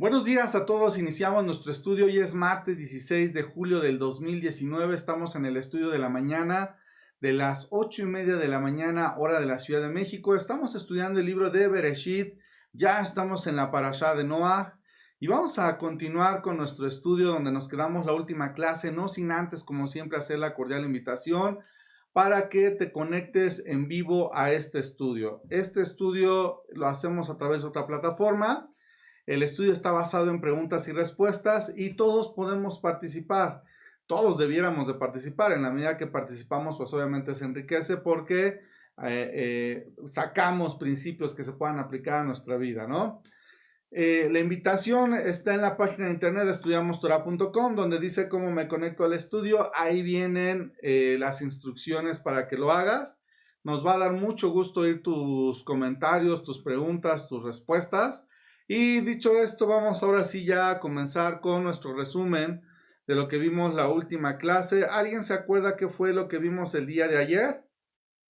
Buenos días a todos, iniciamos nuestro estudio. Hoy es martes 16 de julio del 2019. Estamos en el estudio de la mañana de las 8:30 de la mañana, hora de la Ciudad de México. Estamos estudiando el libro de Bereshit. Ya estamos en la parashá de Noah y vamos a continuar con nuestro estudio donde nos quedamos la última clase, no sin antes, como siempre, hacer la cordial invitación para que te conectes en vivo a este estudio. Este estudio lo hacemos a través de otra plataforma. El estudio está basado en preguntas y respuestas y todos podemos participar. Todos debiéramos de participar. En la medida que participamos, pues obviamente se enriquece porque sacamos principios que se puedan aplicar a nuestra vida, ¿no? La invitación está en la página de internet de estudiamostorah.com, donde dice cómo me conecto al estudio. Ahí vienen las instrucciones para que lo hagas. Nos va a dar mucho gusto oír tus comentarios, tus preguntas, tus respuestas. Y dicho esto, vamos ahora sí ya a comenzar con nuestro resumen de lo que vimos la última clase. ¿Alguien se acuerda qué fue lo que vimos el día de ayer?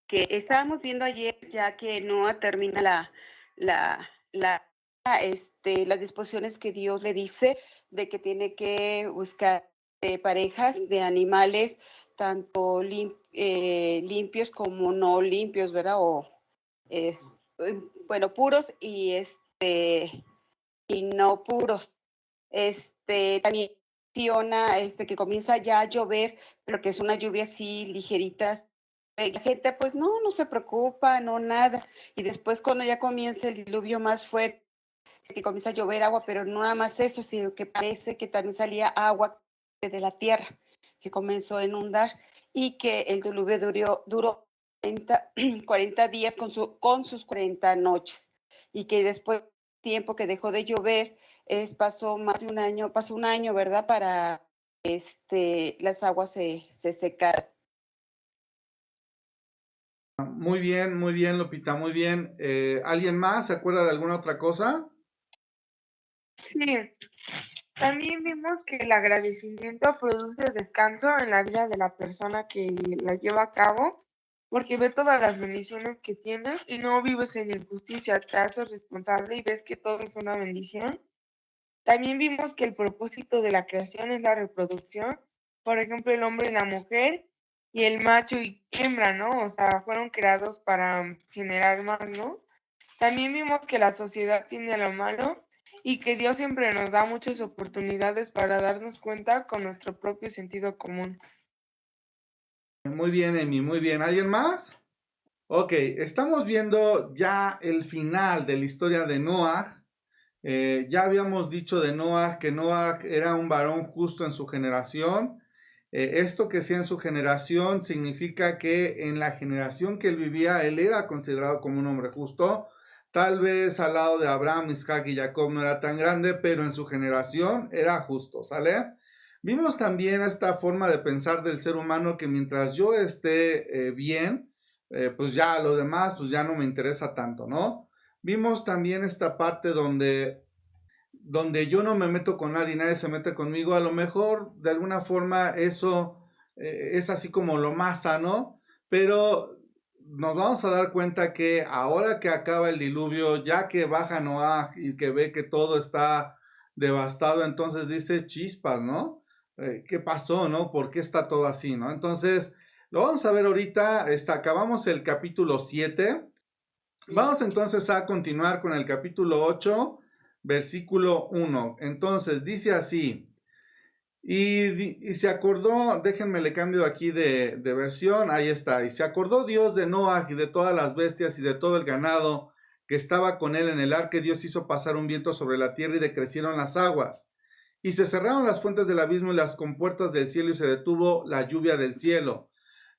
Que estábamos viendo ayer, ya que Noah termina las disposiciones que Dios le dice de que tiene que buscar parejas de animales, tanto limpios como no limpios, ¿verdad? Eh, bueno, puros y no puros. También menciona que comienza ya a llover, pero que es una lluvia así ligerita. La gente pues no se preocupa, no nada. Y después cuando ya comienza el diluvio más fuerte, que comienza a llover agua, pero no nada más eso, sino que parece que también salía agua de la tierra, que comenzó a inundar y que el diluvio duró 40 días con sus 40 noches. Y que después tiempo que dejó de llover, pasó más de un año, pasó un año, ¿verdad? Para las aguas se secaran. Muy bien, Lupita, muy bien. ¿Alguien más se acuerda de alguna otra cosa? Sí, también vimos que el agradecimiento produce descanso en la vida de la persona que la lleva a cabo, porque ve todas las bendiciones que tienes y no vives en injusticia, te haces responsable y ves que todo es una bendición. También vimos que el propósito de la creación es la reproducción, por ejemplo, el hombre y la mujer y el macho y hembra, ¿no? O sea, fueron creados para generar más, ¿no? También vimos que la sociedad tiene lo malo y que Dios siempre nos da muchas oportunidades para darnos cuenta con nuestro propio sentido común. Muy bien, Emi, muy bien. ¿Alguien más? Ok, estamos viendo ya el final de la historia de Noah. Ya habíamos dicho de Noah que Noah era un varón justo en su generación. Esto que sea en su generación significa que en la generación que él vivía, él era considerado como un hombre justo. Tal vez al lado de Abraham, Isaac y Jacob no era tan grande, pero en su generación era justo, ¿sale? Vimos también esta forma de pensar del ser humano que mientras yo esté bien, pues ya lo demás, pues ya no me interesa tanto, ¿no? Vimos también esta parte donde yo no me meto con nadie, nadie se mete conmigo. A lo mejor de alguna forma eso es así como lo más sano, pero nos vamos a dar cuenta que ahora que acaba el diluvio, ya que baja Noah y que ve que todo está devastado, entonces dice chispas, ¿no? ¿Qué pasó, no? ¿Por qué está todo así, no? Entonces, lo vamos a ver ahorita. Acabamos el capítulo 7. Vamos entonces a continuar con el capítulo 8, versículo 1. Entonces dice así, y se acordó, déjenme le cambio aquí de versión, ahí está, y se acordó Dios de Noah y de todas las bestias y de todo el ganado que estaba con él en el arca. Dios hizo pasar un viento sobre la tierra y decrecieron las aguas. Y se cerraron las fuentes del abismo y las compuertas del cielo y se detuvo la lluvia del cielo.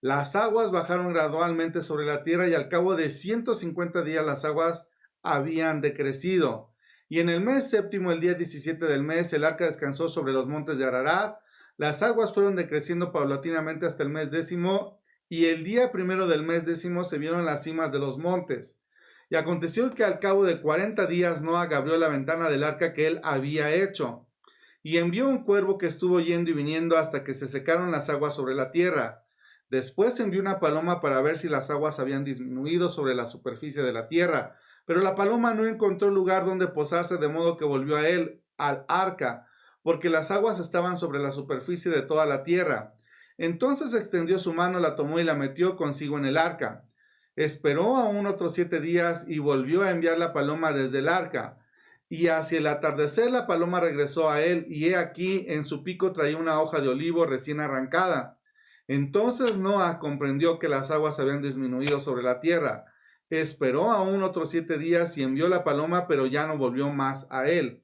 Las aguas bajaron gradualmente sobre la tierra y al cabo de 150 días las aguas habían decrecido. Y en el mes séptimo, el día 17 del mes, el arca descansó sobre los montes de Ararat. Las aguas fueron decreciendo paulatinamente hasta el mes décimo, y el día primero del mes décimo se vieron las cimas de los montes. Y aconteció que al cabo de 40 días Noah abrió la ventana del arca que él había hecho, y envió un cuervo que estuvo yendo y viniendo hasta que se secaron las aguas sobre la tierra. Después envió una paloma para ver si las aguas habían disminuido sobre la superficie de la tierra, pero la paloma no encontró lugar donde posarse, de modo que volvió a él al arca, porque las aguas estaban sobre la superficie de toda la tierra. Entonces extendió su mano, la tomó y la metió consigo en el arca. Esperó aún otros 7 días y volvió a enviar la paloma desde el arca. Y hacia el atardecer la paloma regresó a él, y he aquí en su pico traía una hoja de olivo recién arrancada. Entonces Noah comprendió que las aguas habían disminuido sobre la tierra. Esperó aún otros 7 días y envió la paloma, pero ya no volvió más a él.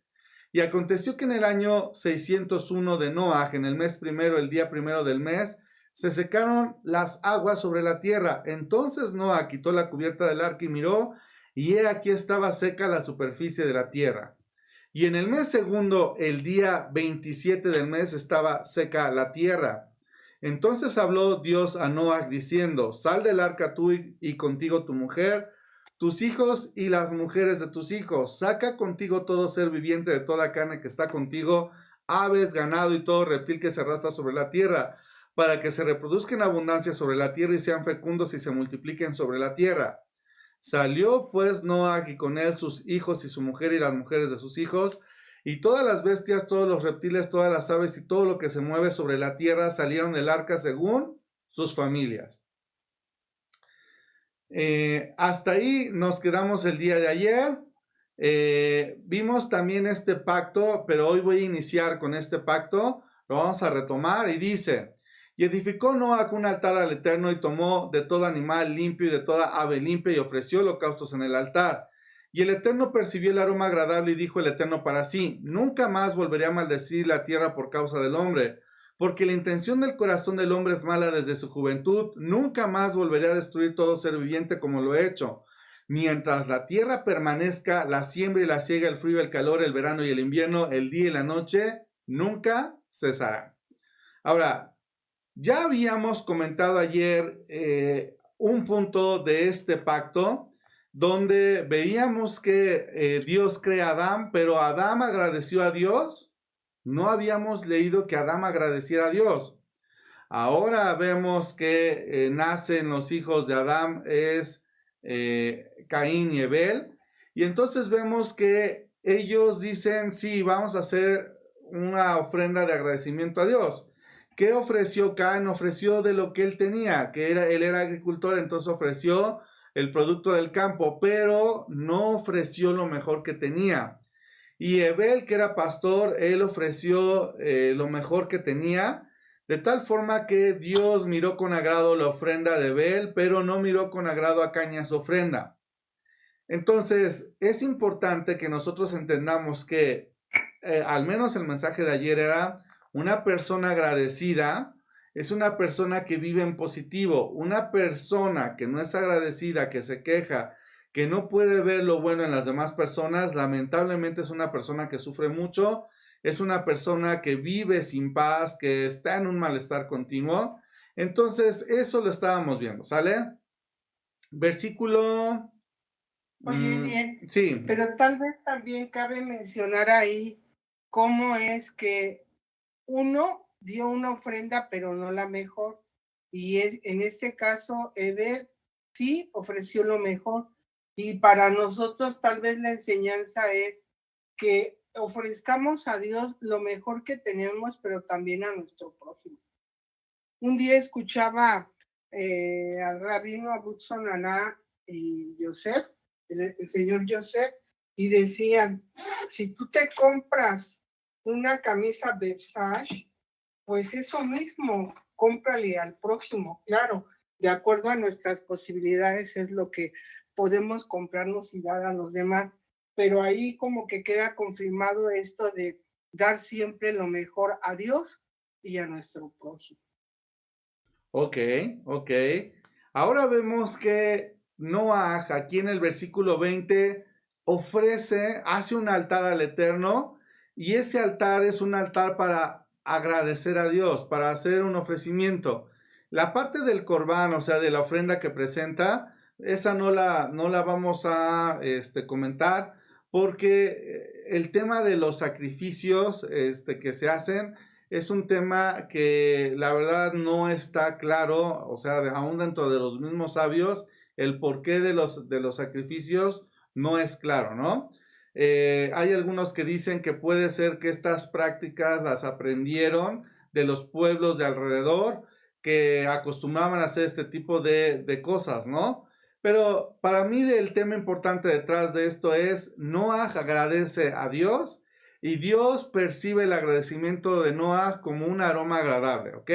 Y aconteció que en el año 601 de Noah, en el mes primero, el día primero del mes, se secaron las aguas sobre la tierra. Entonces Noah quitó la cubierta del arca y miró, y he aquí estaba seca la superficie de la tierra. Y en el mes segundo, el día 27 del mes, estaba seca la tierra. Entonces habló Dios a Noah diciendo: sal del arca tú y contigo tu mujer, tus hijos y las mujeres de tus hijos. Saca contigo todo ser viviente de toda carne que está contigo, aves, ganado y todo reptil que se arrastra sobre la tierra, para que se reproduzca en abundancia sobre la tierra y sean fecundos y se multipliquen sobre la tierra. Salió pues Noah y con él sus hijos y su mujer y las mujeres de sus hijos, y todas las bestias, todos los reptiles, todas las aves y todo lo que se mueve sobre la tierra salieron del arca según sus familias. Hasta ahí nos quedamos el día de ayer. Vimos también este pacto, pero hoy voy a iniciar con este pacto. Lo vamos a retomar y dice: y edificó Noah un altar al Eterno y tomó de todo animal limpio y de toda ave limpia y ofreció holocaustos en el altar. Y el Eterno percibió el aroma agradable y dijo el Eterno para sí: nunca más volveré a maldecir la tierra por causa del hombre, porque la intención del corazón del hombre es mala desde su juventud. Nunca más volveré a destruir todo ser viviente como lo he hecho. Mientras la tierra permanezca, la siembra y la siega, el frío, el calor, el verano y el invierno, el día y la noche, nunca cesarán. Ahora, ya habíamos comentado ayer un punto de este pacto donde veíamos que Dios crea a Adán, pero Adán agradeció a Dios. No habíamos leído que Adán agradeciera a Dios. Ahora vemos que nacen los hijos de Adán, es Caín y Abel, y entonces vemos que ellos dicen: sí, vamos a hacer una ofrenda de agradecimiento a Dios. ¿Qué ofreció Caín? Ofreció de lo que él tenía, que él era agricultor, entonces ofreció el producto del campo, pero no ofreció lo mejor que tenía. Y Abel, que era pastor, él ofreció lo mejor que tenía, de tal forma que Dios miró con agrado la ofrenda de Abel, pero no miró con agrado a Caín su ofrenda. Entonces, es importante que nosotros entendamos que, al menos el mensaje de ayer era: una persona agradecida es una persona que vive en positivo. Una persona que no es agradecida, que se queja, que no puede ver lo bueno en las demás personas, lamentablemente es una persona que sufre mucho, es una persona que vive sin paz, que está en un malestar continuo. Entonces, eso lo estábamos viendo, ¿sale? Versículo... Oye, bien, sí. pero tal vez también cabe mencionar ahí cómo es que uno dio una ofrenda, pero no la mejor. Y en este caso, Eber sí ofreció lo mejor. Y para nosotros tal vez la enseñanza es que ofrezcamos a Dios lo mejor que tenemos, pero también a nuestro prójimo. Un día escuchaba al rabino Abutson Aná y Yosef, el señor Yosef, y decían: si tú te compras una camisa Versace, pues eso mismo, cómprale al prójimo. Claro, de acuerdo a nuestras posibilidades es lo que podemos comprarnos y dar a los demás, pero ahí como que queda confirmado esto de dar siempre lo mejor a Dios y a nuestro prójimo. Ok. Ahora vemos que Noah, aquí en el versículo 20, hace un altar al Eterno, y ese altar es un altar para agradecer a Dios, para hacer un ofrecimiento. La parte del corbán, o sea, de la ofrenda que presenta, esa no la vamos a comentar, porque el tema de los sacrificios que se hacen es un tema que la verdad no está claro, o sea, aún dentro de los mismos sabios, el porqué de los sacrificios no es claro, ¿no? Hay algunos que dicen que puede ser que estas prácticas las aprendieron de los pueblos de alrededor que acostumbraban a hacer este tipo de cosas, ¿no? Pero para mí el tema importante detrás de esto es Noah agradece a Dios y Dios percibe el agradecimiento de Noah como un aroma agradable, ¿ok?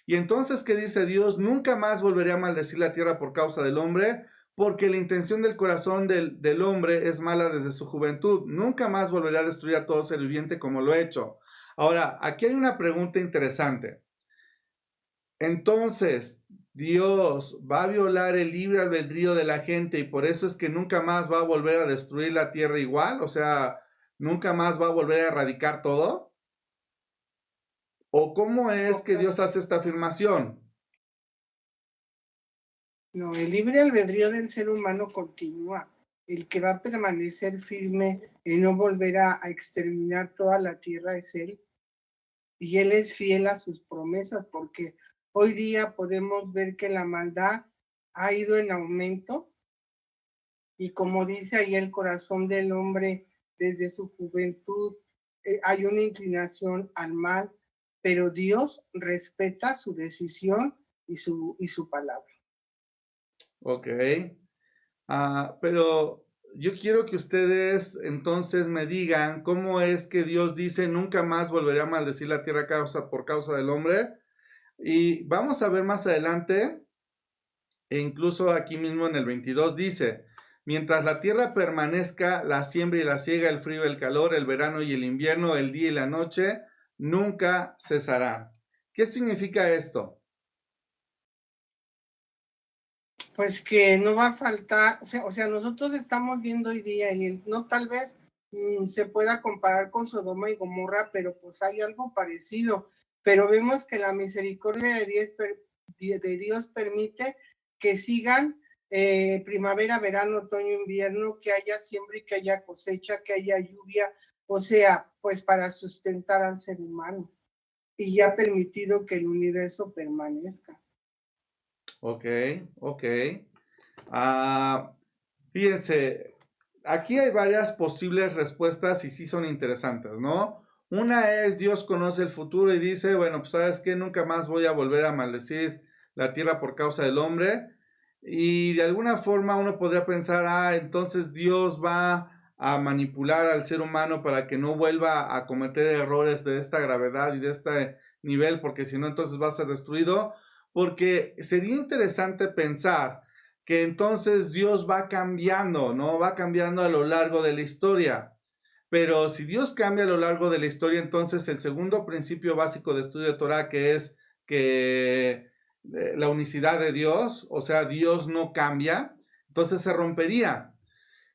Y entonces, ¿qué dice Dios? Nunca más volveré a maldecir la tierra por causa del hombre, porque la intención del corazón del hombre es mala desde su juventud. Nunca más volveré a destruir a todo ser viviente como lo he hecho. Ahora, aquí hay una pregunta interesante. Entonces, Dios va a violar el libre albedrío de la gente y por eso es que nunca más va a volver a destruir la tierra igual, o sea, nunca más va a volver a erradicar todo. ¿O cómo es que Dios hace esta afirmación? No, el libre albedrío del ser humano continúa. El que va a permanecer firme y no volver a exterminar toda la tierra es Él. Y Él es fiel a sus promesas, porque hoy día podemos ver que la maldad ha ido en aumento. Y como dice ahí el corazón del hombre desde su juventud, hay una inclinación al mal, pero Dios respeta su decisión y su palabra. Ok. Pero yo quiero que ustedes entonces me digan cómo es que Dios dice nunca más volveré a maldecir la tierra por causa del hombre. Y vamos a ver más adelante, e incluso aquí mismo en el 22 dice, mientras la tierra permanezca, la siembra y la siega, el frío y el calor, el verano y el invierno, el día y la noche, nunca cesarán. ¿Qué significa esto? Pues que no va a faltar, o sea, nosotros estamos viendo hoy día, y no tal vez se pueda comparar con Sodoma y Gomorra, pero pues hay algo parecido, pero vemos que la misericordia de Dios permite que sigan primavera, verano, otoño, invierno, que haya siembra y que haya cosecha, que haya lluvia, o sea, pues para sustentar al ser humano, y ya ha permitido que el universo permanezca. Ok. Fíjense, aquí hay varias posibles respuestas y sí son interesantes, ¿no? Una es Dios conoce el futuro y dice, bueno, pues sabes que nunca más voy a volver a maldecir la tierra por causa del hombre. Y de alguna forma uno podría pensar, entonces Dios va a manipular al ser humano para que no vuelva a cometer errores de esta gravedad y de este nivel, porque si no, entonces va a ser destruido. Porque sería interesante pensar que entonces Dios va cambiando, ¿no? Va cambiando a lo largo de la historia. Pero si Dios cambia a lo largo de la historia, entonces el segundo principio básico de estudio de Torah, que es que la unicidad de Dios, o sea, Dios no cambia, entonces se rompería.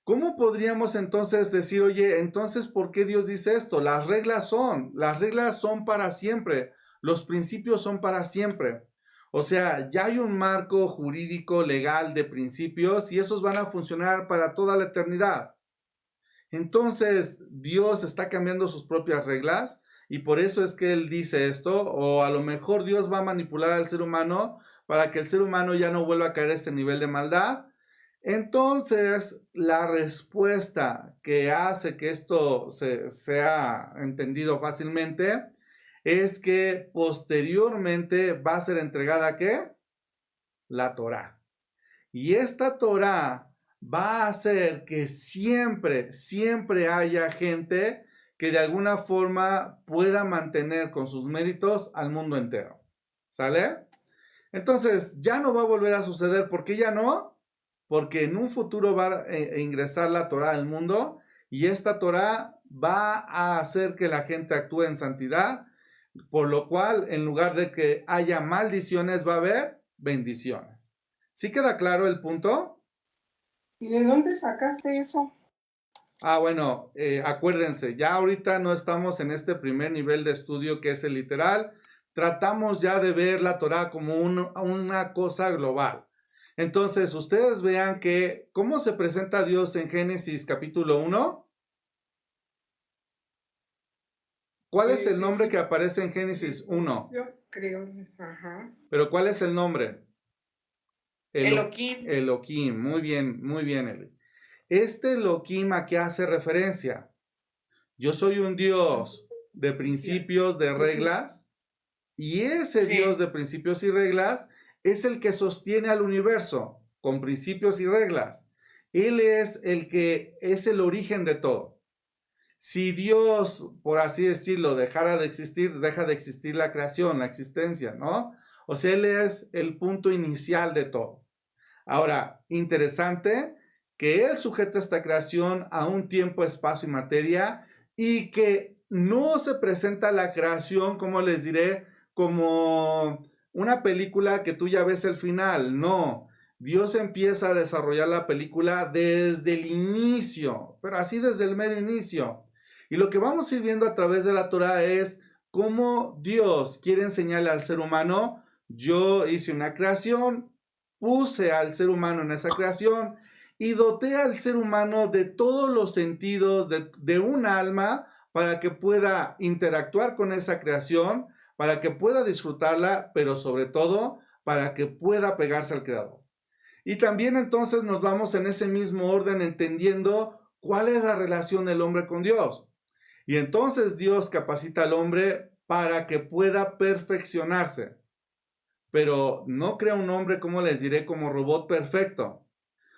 ¿Cómo podríamos entonces decir, oye, entonces, ¿por qué Dios dice esto? Las reglas son para siempre, los principios son para siempre. O sea, ya hay un marco jurídico, legal de principios y esos van a funcionar para toda la eternidad. Entonces, Dios está cambiando sus propias reglas y por eso es que Él dice esto, o a lo mejor Dios va a manipular al ser humano para que el ser humano ya no vuelva a caer a este nivel de maldad. Entonces, la respuesta que hace que esto sea entendido fácilmente es que posteriormente va a ser entregada ¿qué? La Torá. Y esta Torá va a hacer que siempre haya gente que de alguna forma pueda mantener con sus méritos al mundo entero. ¿Sale? Entonces, ya no va a volver a suceder. ¿Por qué ya no? Porque en un futuro va a ingresar la Torá al mundo y esta Torá va a hacer que la gente actúe en santidad, por lo cual en lugar de que haya maldiciones va a haber bendiciones. ¿Sí queda claro el punto? ¿Y de dónde sacaste eso? Bueno, acuérdense, ya ahorita no estamos en este primer nivel de estudio que es el literal. Tratamos ya de ver la Torá como una cosa global. Entonces, ustedes vean que, ¿cómo se presenta Dios en Génesis capítulo 1? ¿Cuál es el nombre que aparece en Génesis 1? Yo creo, ajá. ¿Pero cuál es el nombre? Elohim. Elohim, muy bien, Eli. Este Elohim a qué hace referencia. Yo soy un Dios de principios, de reglas, y ese Dios Sí. de principios y reglas es el que sostiene al universo con principios y reglas. Él es el que es el origen de todo. Si Dios, por así decirlo, dejara de existir, deja de existir la creación, la existencia, ¿no? O sea, Él es el punto inicial de todo. Ahora, interesante que Él sujeta esta creación a un tiempo, espacio y materia y que no se presenta la creación, como les diré, como una película que tú ya ves el final. No, Dios empieza a desarrollar la película desde el inicio, pero así desde el mero inicio. Y lo que vamos a ir viendo a través de la Torah es cómo Dios quiere enseñarle al ser humano: yo hice una creación, puse al ser humano en esa creación y doté al ser humano de todos los sentidos de un alma para que pueda interactuar con esa creación, para que pueda disfrutarla, pero sobre todo para que pueda pegarse al Creador. Y también entonces nos vamos en ese mismo orden entendiendo cuál es la relación del hombre con Dios. Y entonces Dios capacita al hombre para que pueda perfeccionarse. Pero no crea un hombre, como les diré, como robot perfecto.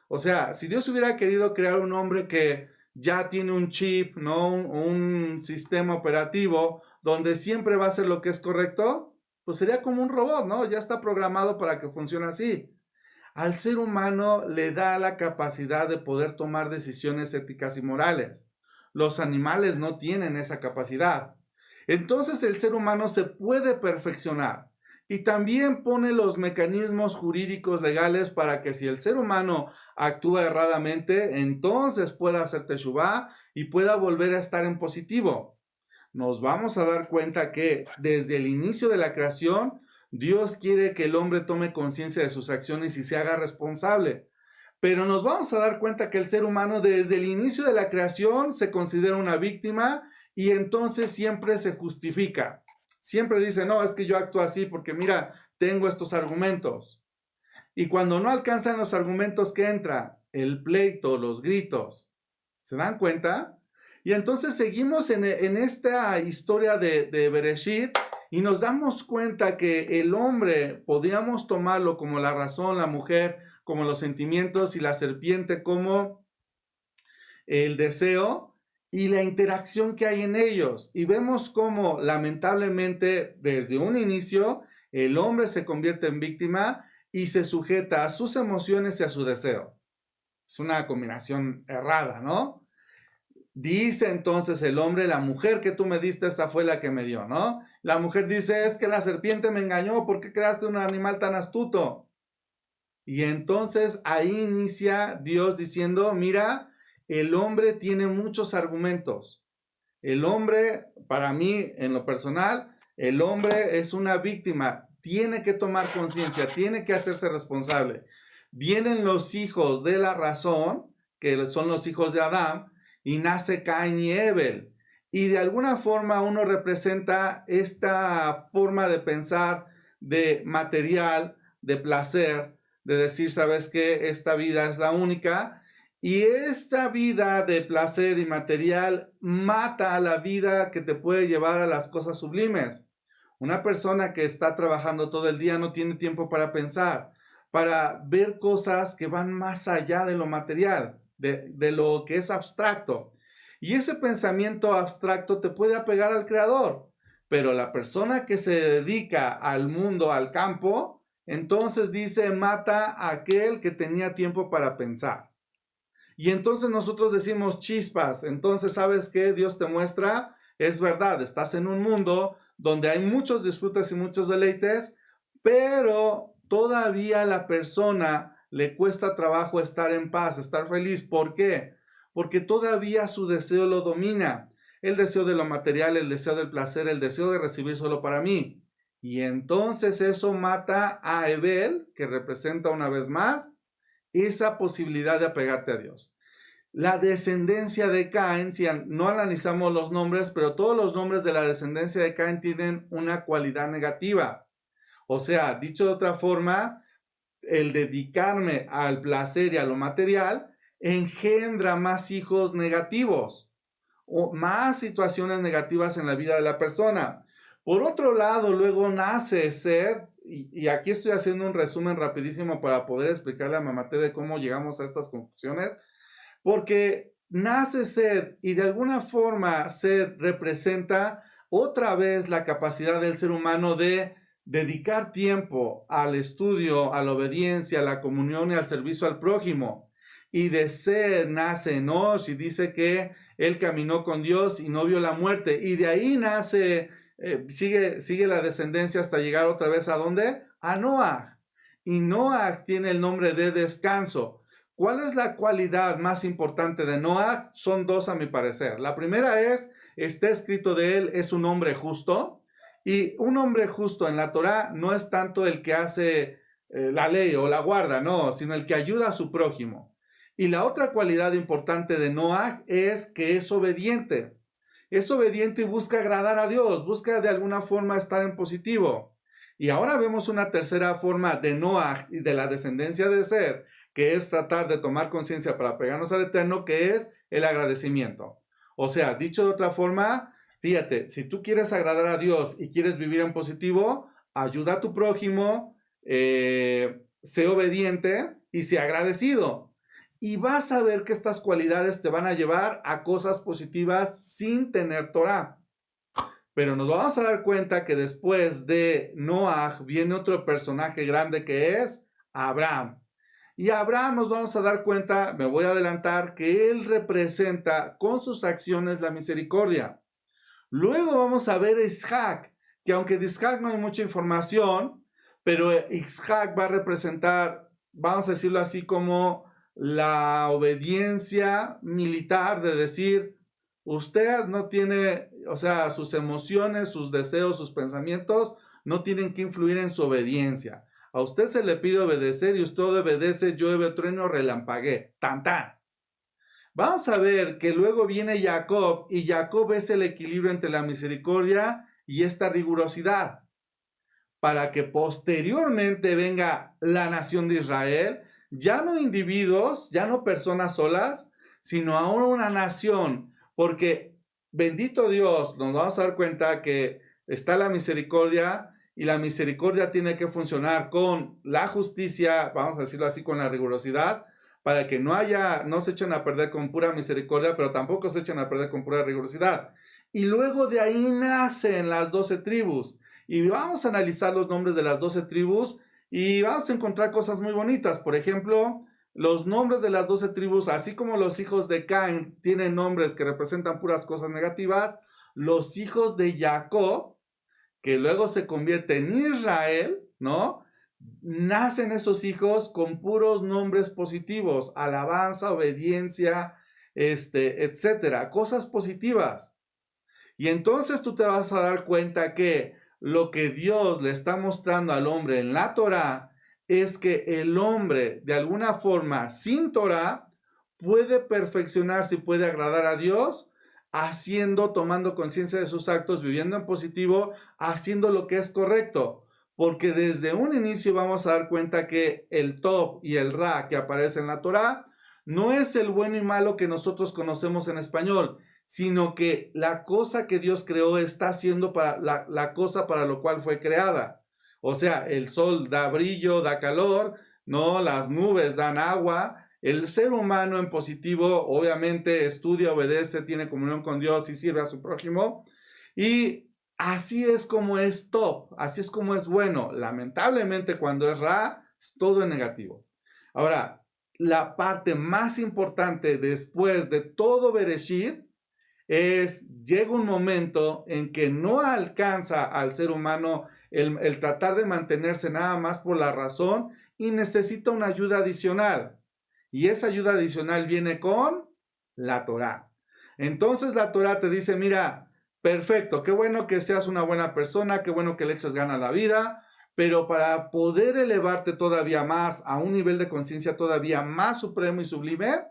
O sea, si Dios hubiera querido crear un hombre que ya tiene un chip, ¿no? Un sistema operativo donde siempre va a hacer lo que es correcto, pues sería como un robot, ¿no? Ya está programado para que funcione así. Al ser humano le da la capacidad de poder tomar decisiones éticas y morales. Los animales no tienen esa capacidad. Entonces el ser humano se puede perfeccionar y también pone los mecanismos jurídicos legales para que si el ser humano actúa erradamente, entonces pueda hacer teshuvá y pueda volver a estar en positivo. Nos vamos a dar cuenta que desde el inicio de la creación, Dios quiere que el hombre tome conciencia de sus acciones y se haga responsable. Pero nos vamos a dar cuenta que el ser humano desde el inicio de la creación se considera una víctima y entonces siempre se justifica. Siempre dice: no, es que yo actúo así porque mira, tengo estos argumentos. Y cuando no alcanzan los argumentos, ¿qué entra? El pleito, los gritos. ¿Se dan cuenta? Y entonces seguimos en esta historia de Bereshit y nos damos cuenta que el hombre podríamos tomarlo como la razón, la mujer como los sentimientos y la serpiente como el deseo y la interacción que hay en ellos. Y vemos cómo lamentablemente desde un inicio el hombre se convierte en víctima y se sujeta a sus emociones y a su deseo. Es una combinación errada, ¿no? Dice entonces el hombre: la mujer que tú me diste, esa fue la que me dio, ¿no? La mujer dice: es que la serpiente me engañó, ¿por qué creaste un animal tan astuto? Y entonces ahí inicia Dios diciendo: mira, el hombre tiene muchos argumentos. El hombre, para mí, en lo personal, el hombre es una víctima. Tiene que tomar conciencia, tiene que hacerse responsable. Vienen los hijos de la razón, que son los hijos de Adán, y nace Caín y Abel. Y de alguna forma uno representa esta forma de pensar de material, de placer, de decir: ¿sabes qué? Esta vida es la única. Y esta vida de placer y material mata a la vida que te puede llevar a las cosas sublimes. Una persona que está trabajando todo el día no tiene tiempo para pensar, para ver cosas que van más allá de lo material, de lo que es abstracto. Y ese pensamiento abstracto te puede apegar al Creador. Pero la persona que se dedica al mundo, al campo, entonces dice: mata a aquel que tenía tiempo para pensar. Y entonces nosotros decimos: chispas. Entonces, ¿sabes qué? Dios te muestra, es verdad, estás en un mundo donde hay muchos disfrutes y muchos deleites, pero todavía a la persona le cuesta trabajo estar en paz, estar feliz. ¿Por qué? Porque todavía su deseo lo domina. El deseo de lo material, el deseo del placer, el deseo de recibir solo para mí. Y entonces eso mata a Abel, que representa una vez más esa posibilidad de apegarte a Dios. La descendencia de Caín, si no analizamos los nombres, pero todos los nombres de la descendencia de Caín tienen una cualidad negativa. O sea, dicho de otra forma, el dedicarme al placer y a lo material engendra más hijos negativos o más situaciones negativas en la vida de la persona. Por otro lado, luego nace Seth, y aquí estoy haciendo un resumen rapidísimo para poder explicarle a Mamate de cómo llegamos a estas conclusiones, porque nace Seth y de alguna forma Seth representa otra vez la capacidad del ser humano de dedicar tiempo al estudio, a la obediencia, a la comunión y al servicio al prójimo. Y de Seth nace Enosh y dice que él caminó con Dios y no vio la muerte. Y de ahí nace, sigue la descendencia hasta llegar otra vez ¿a dónde? A Noah. Y Noah tiene el nombre de descanso. ¿Cuál es la cualidad más importante de Noah? Son dos a mi parecer. La primera es, está escrito de él, es un hombre justo. Y un hombre justo en la Torá no es tanto el que hace la ley o la guarda, no, sino el que ayuda a su prójimo. Y la otra cualidad importante de Noah es que es obediente. Es obediente y busca agradar a Dios, busca de alguna forma estar en positivo. Y ahora vemos una tercera forma de Noah y de la descendencia de Seth, que es tratar de tomar conciencia para pegarnos al Eterno, que es el agradecimiento. O sea, dicho de otra forma, fíjate, si tú quieres agradar a Dios y quieres vivir en positivo, ayuda a tu prójimo, sé obediente y sé agradecido. Y vas a ver que estas cualidades te van a llevar a cosas positivas sin tener Torah. Pero nos vamos a dar cuenta que después de Noah viene otro personaje grande que es Abraham. Y Abraham nos vamos a dar cuenta, me voy a adelantar, que él representa con sus acciones la misericordia. Luego vamos a ver a Isaac, que aunque de Isaac no hay mucha información, pero Isaac va a representar, vamos a decirlo así, como la obediencia militar de decir, usted no tiene, o sea, sus emociones, sus deseos, sus pensamientos no tienen que influir en su obediencia. A usted se le pide obedecer y usted obedece, llueve, trueno, relampaguee. ¡Tan, tan! Vamos a ver que luego viene Jacob y Jacob es el equilibrio entre la misericordia y esta rigurosidad para que posteriormente venga la nación de Israel, ya no individuos, ya no personas solas, sino ahora una nación, porque bendito Dios, nos vamos a dar cuenta que está la misericordia y la misericordia tiene que funcionar con la justicia, vamos a decirlo así, con la rigurosidad, para que no se echen a perder con pura misericordia, pero tampoco se echen a perder con pura rigurosidad. Y luego de ahí nacen las 12 tribus. Y vamos a analizar los nombres de las 12 tribus y vamos a encontrar cosas muy bonitas. Por ejemplo, los nombres de las 12 tribus, así como los hijos de Caín tienen nombres que representan puras cosas negativas, los hijos de Jacob, que luego se convierte en Israel, ¿no? Nacen esos hijos con puros nombres positivos, alabanza, obediencia, etcétera, cosas positivas. Y entonces tú te vas a dar cuenta que lo que Dios le está mostrando al hombre en la Torá es que el hombre, de alguna forma, sin Torá, puede perfeccionarse y puede agradar a Dios tomando conciencia de sus actos, viviendo en positivo, haciendo lo que es correcto. Porque desde un inicio vamos a dar cuenta que el Tov y el Ra que aparece en la Torá no es el bueno y malo que nosotros conocemos en español, sino que la cosa que Dios creó está haciendo para la cosa para lo cual fue creada. O sea, el sol da brillo, da calor, ¿no? Las nubes dan agua. El ser humano en positivo, obviamente, estudia, obedece, tiene comunión con Dios y sirve a su prójimo. Y así es como es top, así es como es bueno. Lamentablemente, cuando es Ra, es todo en negativo. Ahora, la parte más importante después de todo Bereshit llega un momento en que no alcanza al ser humano el tratar de mantenerse nada más por la razón y necesita una ayuda adicional. Y esa ayuda adicional viene con la Torá. Entonces la Torá te dice, mira, perfecto, qué bueno que seas una buena persona, qué bueno que le eches ganas a la vida, pero para poder elevarte todavía más a un nivel de conciencia todavía más supremo y sublime,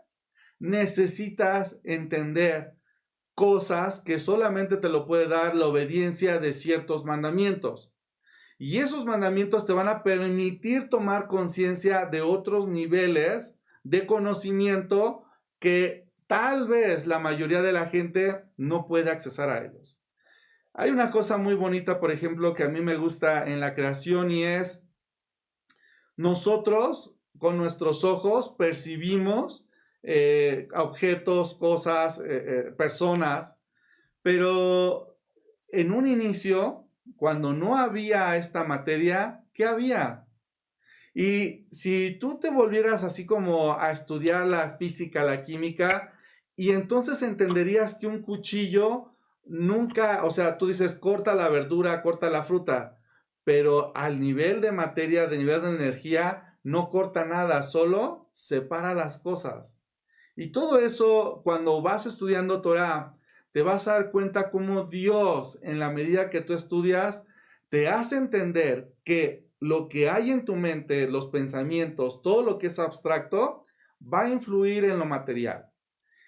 necesitas entender cosas que solamente te lo puede dar la obediencia de ciertos mandamientos. Y esos mandamientos te van a permitir tomar conciencia de otros niveles de conocimiento que tal vez la mayoría de la gente no puede accesar a ellos. Hay una cosa muy bonita, por ejemplo, que a mí me gusta en la creación y es nosotros con nuestros ojos percibimos objetos, cosas, personas, pero en un inicio, cuando no había esta materia, ¿qué había? Y si tú te volvieras así como a estudiar la física, la química, y entonces entenderías que un cuchillo nunca, o sea, tú dices, corta la verdura, corta la fruta, pero al nivel de materia, de nivel de energía, no corta nada, solo separa las cosas. Y todo eso, cuando vas estudiando Torah, te vas a dar cuenta cómo Dios, en la medida que tú estudias, te hace entender que lo que hay en tu mente, los pensamientos, todo lo que es abstracto, va a influir en lo material.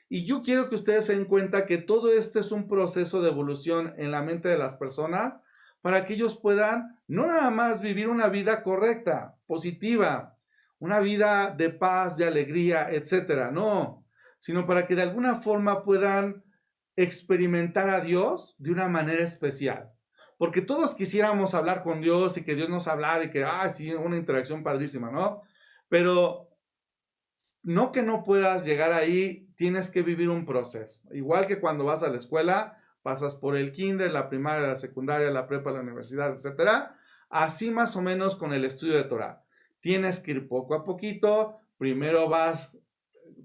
Y yo quiero que ustedes se den cuenta que todo este es un proceso de evolución en la mente de las personas para que ellos puedan no nada más vivir una vida correcta, positiva, una vida de paz, de alegría, etcétera, no, sino para que de alguna forma puedan experimentar a Dios de una manera especial. Porque todos quisiéramos hablar con Dios y que Dios nos hablara y que, sí, una interacción padrísima, ¿no? Pero no que no puedas llegar ahí, tienes que vivir un proceso. Igual que cuando vas a la escuela, pasas por el kinder, la primaria, la secundaria, la prepa, la universidad, etcétera. Así más o menos con el estudio de Torah. Tienes que ir poco a poquito. Primero vas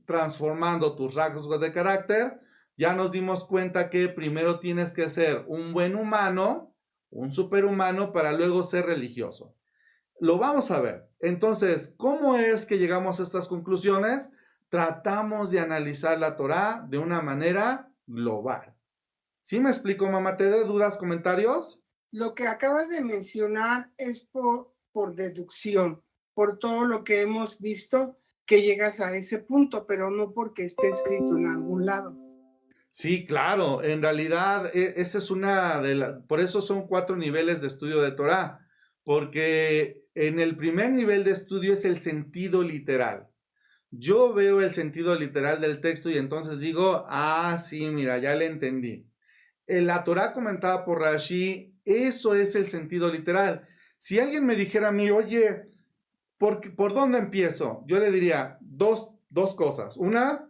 transformando tus rasgos de carácter. Ya nos dimos cuenta que primero tienes que ser un buen humano, un superhumano, para luego ser religioso. Lo vamos a ver. Entonces, ¿cómo es que llegamos a estas conclusiones? Tratamos de analizar la Torá de una manera global. ¿Sí me explico, mamá? ¿Te da dudas, comentarios? Lo que acabas de mencionar es por deducción, por todo lo que hemos visto que llegas a ese punto, pero no porque esté escrito en algún lado. Sí, claro. En realidad, esa es una de las... Por eso son 4 niveles de estudio de Torá. Porque en el primer nivel de estudio es el sentido literal. Yo veo el sentido literal del texto y entonces digo, sí, mira, ya le entendí. En la Torá comentada por Rashi, eso es el sentido literal. Si alguien me dijera a mí, oye, ¿por dónde empiezo? Yo le diría dos cosas. Una,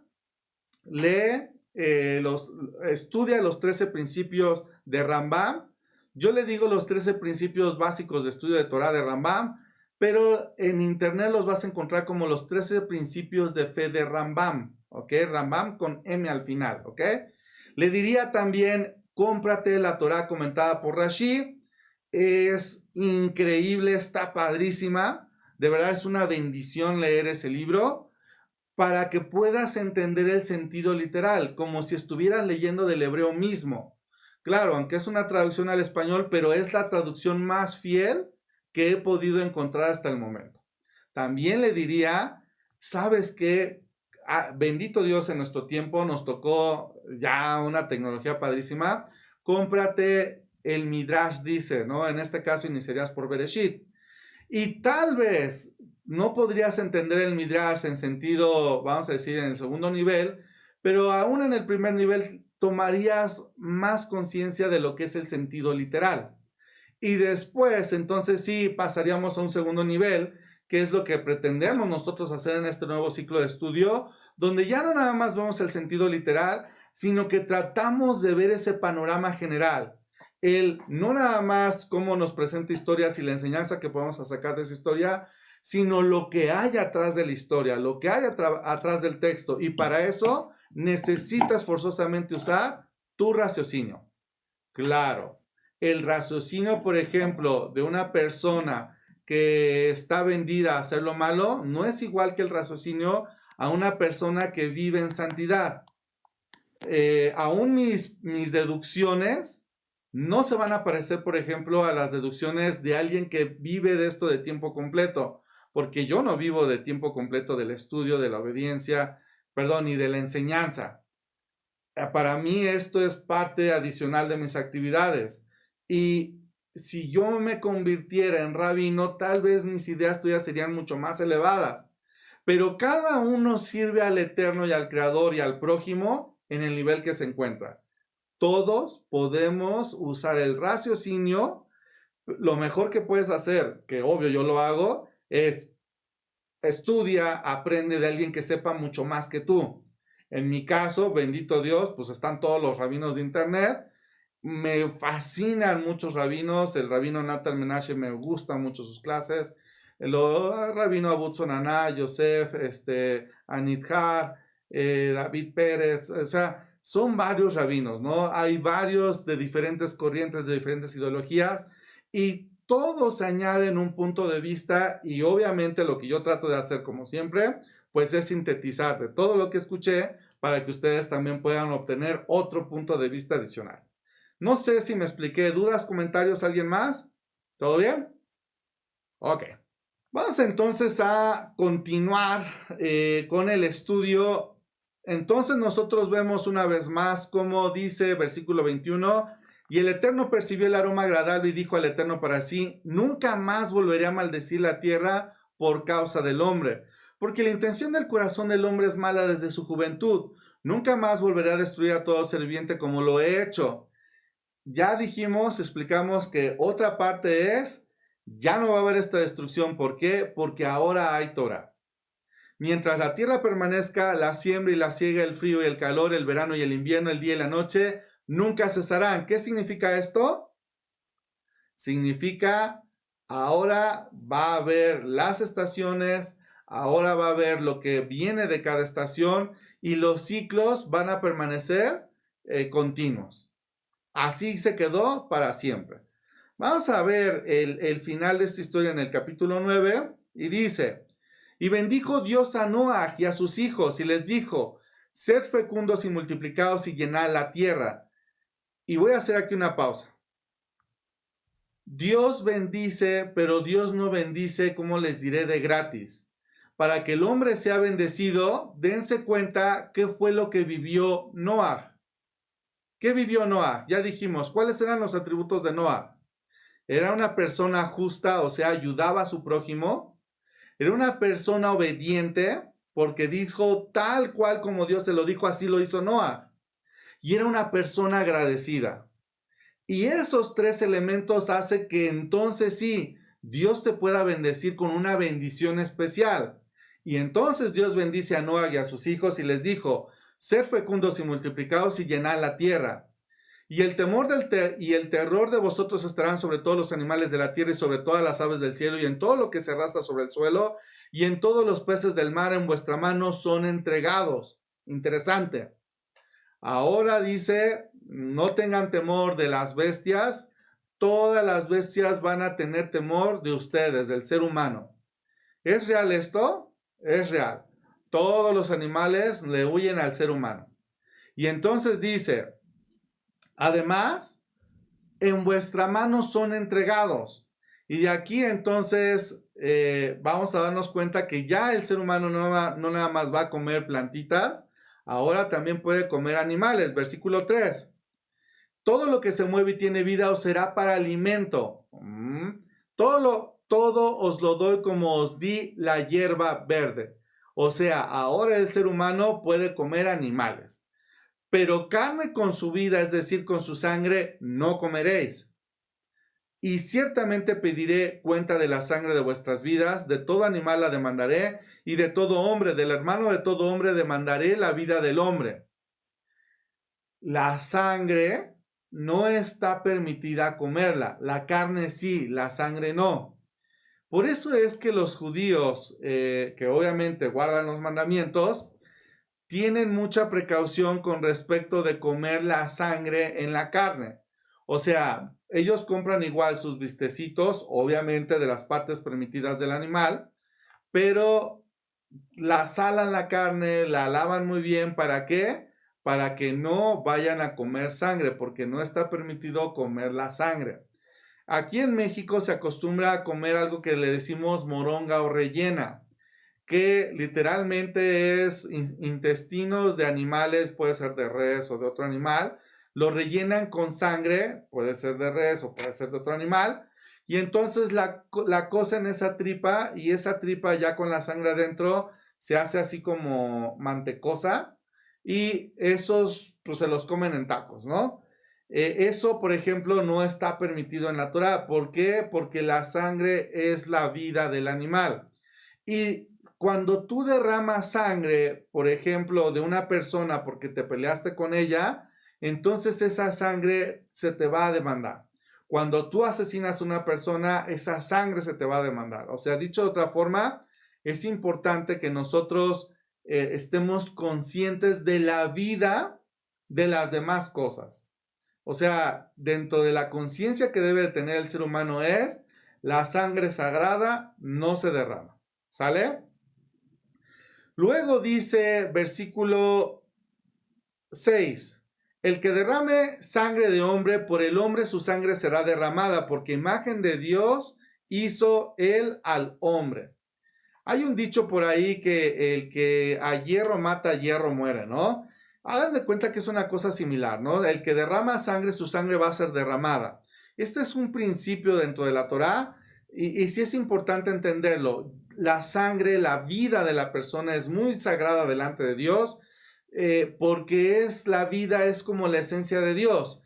lee, estudia los 13 principios de Rambam. Yo le digo los 13 principios básicos de estudio de Torah de Rambam, pero en internet los vas a encontrar como los 13 principios de fe de Rambam, ¿ok? Rambam con M al final, ¿ok? Le diría también, cómprate la Torah comentada por Rashi. Es increíble, está padrísima. De verdad es una bendición leer ese libro para que puedas entender el sentido literal, como si estuvieras leyendo del hebreo mismo. Claro, aunque es una traducción al español, pero es la traducción más fiel que he podido encontrar hasta el momento. También le diría, ¿sabes qué? Bendito Dios, en nuestro tiempo nos tocó ya una tecnología padrísima. Cómprate el Midrash dice, ¿no? En este caso iniciarías por Bereshit. Y tal vez no podrías entender el Midrash en sentido, vamos a decir, en el segundo nivel, pero aún en el primer nivel tomarías más conciencia de lo que es el sentido literal. Y después, entonces sí, pasaríamos a un segundo nivel, que es lo que pretendemos nosotros hacer en este nuevo ciclo de estudio, donde ya no nada más vemos el sentido literal, sino que tratamos de ver ese panorama general. No nada más cómo nos presenta historias y la enseñanza que podemos sacar de esa historia, sino lo que hay atrás de la historia, lo que hay atrás del texto. Y para eso necesitas forzosamente usar tu raciocinio. Claro, el raciocinio, por ejemplo, de una persona que está vendida a hacer lo malo, no es igual que el raciocinio a una persona que vive en santidad. Aún mis deducciones no se van a parecer, por ejemplo, a las deducciones de alguien que vive de esto de tiempo completo, porque yo no vivo de tiempo completo del estudio, de la obediencia, y de la enseñanza. Para mí esto es parte adicional de mis actividades. Y si yo me convirtiera en rabino, tal vez mis ideas todavía serían mucho más elevadas. pero cada uno sirve al Eterno y al Creador y al prójimo en el nivel que se encuentra. Todos podemos usar el raciocinio. Lo mejor que puedes hacer, que obvio yo lo hago, es estudia, aprende de alguien que sepa mucho más que tú. En mi caso, bendito Dios, pues están todos los rabinos de internet. Me fascinan muchos rabinos. El rabino Natan Menashe me gusta mucho sus clases. El rabino Abud Sonaná, Yosef, Anidhar, David Pérez, o sea, son varios rabinos, ¿no? Hay varios de diferentes corrientes, de diferentes ideologías, y todos añaden un punto de vista, y obviamente lo que yo trato de hacer, como siempre, pues es sintetizar de todo lo que escuché para que ustedes también puedan obtener otro punto de vista adicional. No sé si me expliqué. ¿Dudas, comentarios, alguien más? ¿Todo bien? Ok. Vamos entonces a continuar con el estudio. Entonces nosotros vemos una vez más como dice versículo 21, y el Eterno percibió el aroma agradable y dijo al Eterno para sí, nunca más volveré a maldecir la tierra por causa del hombre, porque la intención del corazón del hombre es mala desde su juventud. Nunca más volveré a destruir a todo ser viviente como lo he hecho. Ya dijimos, explicamos que otra parte es, ya no va a haber esta destrucción. ¿Por qué? Porque ahora hay Torah. Mientras la tierra permanezca, la siembra y la siega, el frío y el calor, el verano y el invierno, el día y la noche, nunca cesarán. ¿Qué significa esto? Significa, ahora va a haber las estaciones, ahora va a haber lo que viene de cada estación, y los ciclos van a permanecer continuos. Así se quedó para siempre. Vamos a ver el final de esta historia en el capítulo 9, y dice, y bendijo Dios a Noah y a sus hijos, y les dijo, sed fecundos y multiplicaos y llenad la tierra. Y voy a hacer aquí una pausa. Dios bendice, pero Dios no bendice, como les diré, de gratis. Para que el hombre sea bendecido, dense cuenta qué fue lo que vivió Noah. ¿Qué vivió Noah? Ya dijimos, ¿cuáles eran los atributos de Noah? Era una persona justa, o sea, ayudaba a su prójimo. Era una persona obediente, porque dijo tal cual como Dios se lo dijo, así lo hizo Noah. Y era una persona agradecida. Y esos tres elementos hacen que entonces sí, Dios te pueda bendecir con una bendición especial. Y entonces Dios bendice a Noah y a sus hijos y les dijo, ser fecundos y multiplicados y llenad la tierra. Y el temor y el terror de vosotros estarán sobre todos los animales de la tierra y sobre todas las aves del cielo y en todo lo que se arrastra sobre el suelo y en todos los peces del mar en vuestra mano son entregados. Interesante. Ahora dice, no tengan temor de las bestias. Todas las bestias van a tener temor de ustedes, del ser humano. ¿Es real esto? Es real. Todos los animales le huyen al ser humano. Y entonces dice, además, en vuestra mano son entregados. Y de aquí entonces vamos a darnos cuenta que ya el ser humano no nada más va a comer plantitas, ahora también puede comer animales. Versículo 3. Todo lo que se mueve y tiene vida os será para alimento. Todo os lo doy como os di la hierba verde. O sea, ahora el ser humano puede comer animales. Pero carne con su vida, es decir, con su sangre, no comeréis. Y ciertamente pediré cuenta de la sangre de vuestras vidas, de todo animal la demandaré, y de todo hombre, del hermano de todo hombre demandaré la vida del hombre. La sangre no está permitida comerla, la carne sí, la sangre no. Por eso es que los judíos, que obviamente guardan los mandamientos, tienen mucha precaución con respecto de comer la sangre en la carne. O sea, ellos compran igual sus bistecitos, obviamente de las partes permitidas del animal, pero la salan la carne, la lavan muy bien. ¿Para qué? Para que no vayan a comer sangre, porque no está permitido comer la sangre. Aquí en México se acostumbra a comer algo que le decimos moronga o rellena, que literalmente es intestinos de animales, puede ser de res o de otro animal, lo rellenan con sangre, puede ser de res o puede ser de otro animal, y entonces la cocen esa tripa, y esa tripa ya con la sangre adentro se hace así como mantecosa y esos pues se los comen en tacos, ¿no? Eso, por ejemplo, no está permitido en la Torá. ¿Por qué? Porque la sangre es la vida del animal. Y cuando tú derramas sangre, por ejemplo, de una persona porque te peleaste con ella, entonces esa sangre se te va a demandar. Cuando tú asesinas a una persona, esa sangre se te va a demandar. O sea, dicho de otra forma, es importante que nosotros estemos conscientes de la vida de las demás cosas. O sea, dentro de la conciencia que debe tener el ser humano es la sangre sagrada no se derrama. ¿Sale? Luego dice versículo 6. El que derrame sangre de hombre, por el hombre su sangre será derramada, porque imagen de Dios hizo él al hombre. Hay un dicho por ahí que el que a hierro mata, a hierro muere, ¿no? Hagan de cuenta que es una cosa similar, ¿no? El que derrama sangre, su sangre va a ser derramada. Este es un principio dentro de la Torá y sí es importante entenderlo. La sangre, la vida de la persona es muy sagrada delante de Dios porque es la vida, es como la esencia de Dios.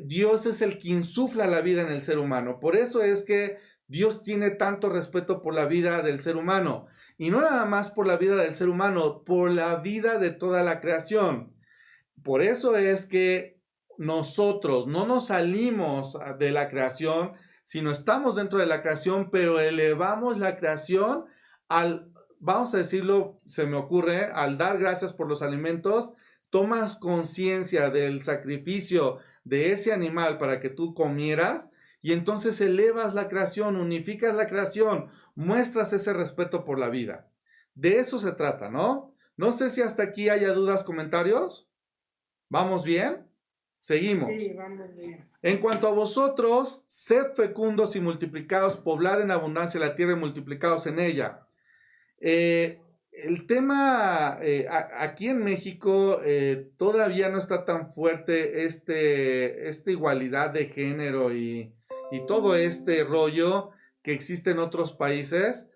Dios es el que insufla la vida en el ser humano. Por eso es que Dios tiene tanto respeto por la vida del ser humano. Y no nada más por la vida del ser humano, por la vida de toda la creación. Por eso es que nosotros no nos salimos de la creación, sino estamos dentro de la creación, pero elevamos la creación al, vamos a decirlo, se me ocurre, al dar gracias por los alimentos, tomas conciencia del sacrificio de ese animal para que tú comieras y entonces elevas la creación, unificas la creación, muestras ese respeto por la vida. De eso se trata, ¿no? No sé si hasta aquí haya dudas, comentarios. ¿Vamos bien? Seguimos. Sí, vamos bien. En cuanto a vosotros, sed fecundos y multiplicados, poblad en abundancia la tierra y multiplicados en ella. El tema aquí en México todavía no está tan fuerte esta igualdad de género y todo este rollo que existe en otros países.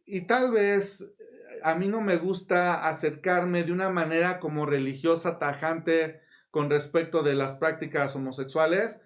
Y tal vez a mí no me gusta acercarme de una manera como religiosa tajante con respecto de las prácticas homosexuales.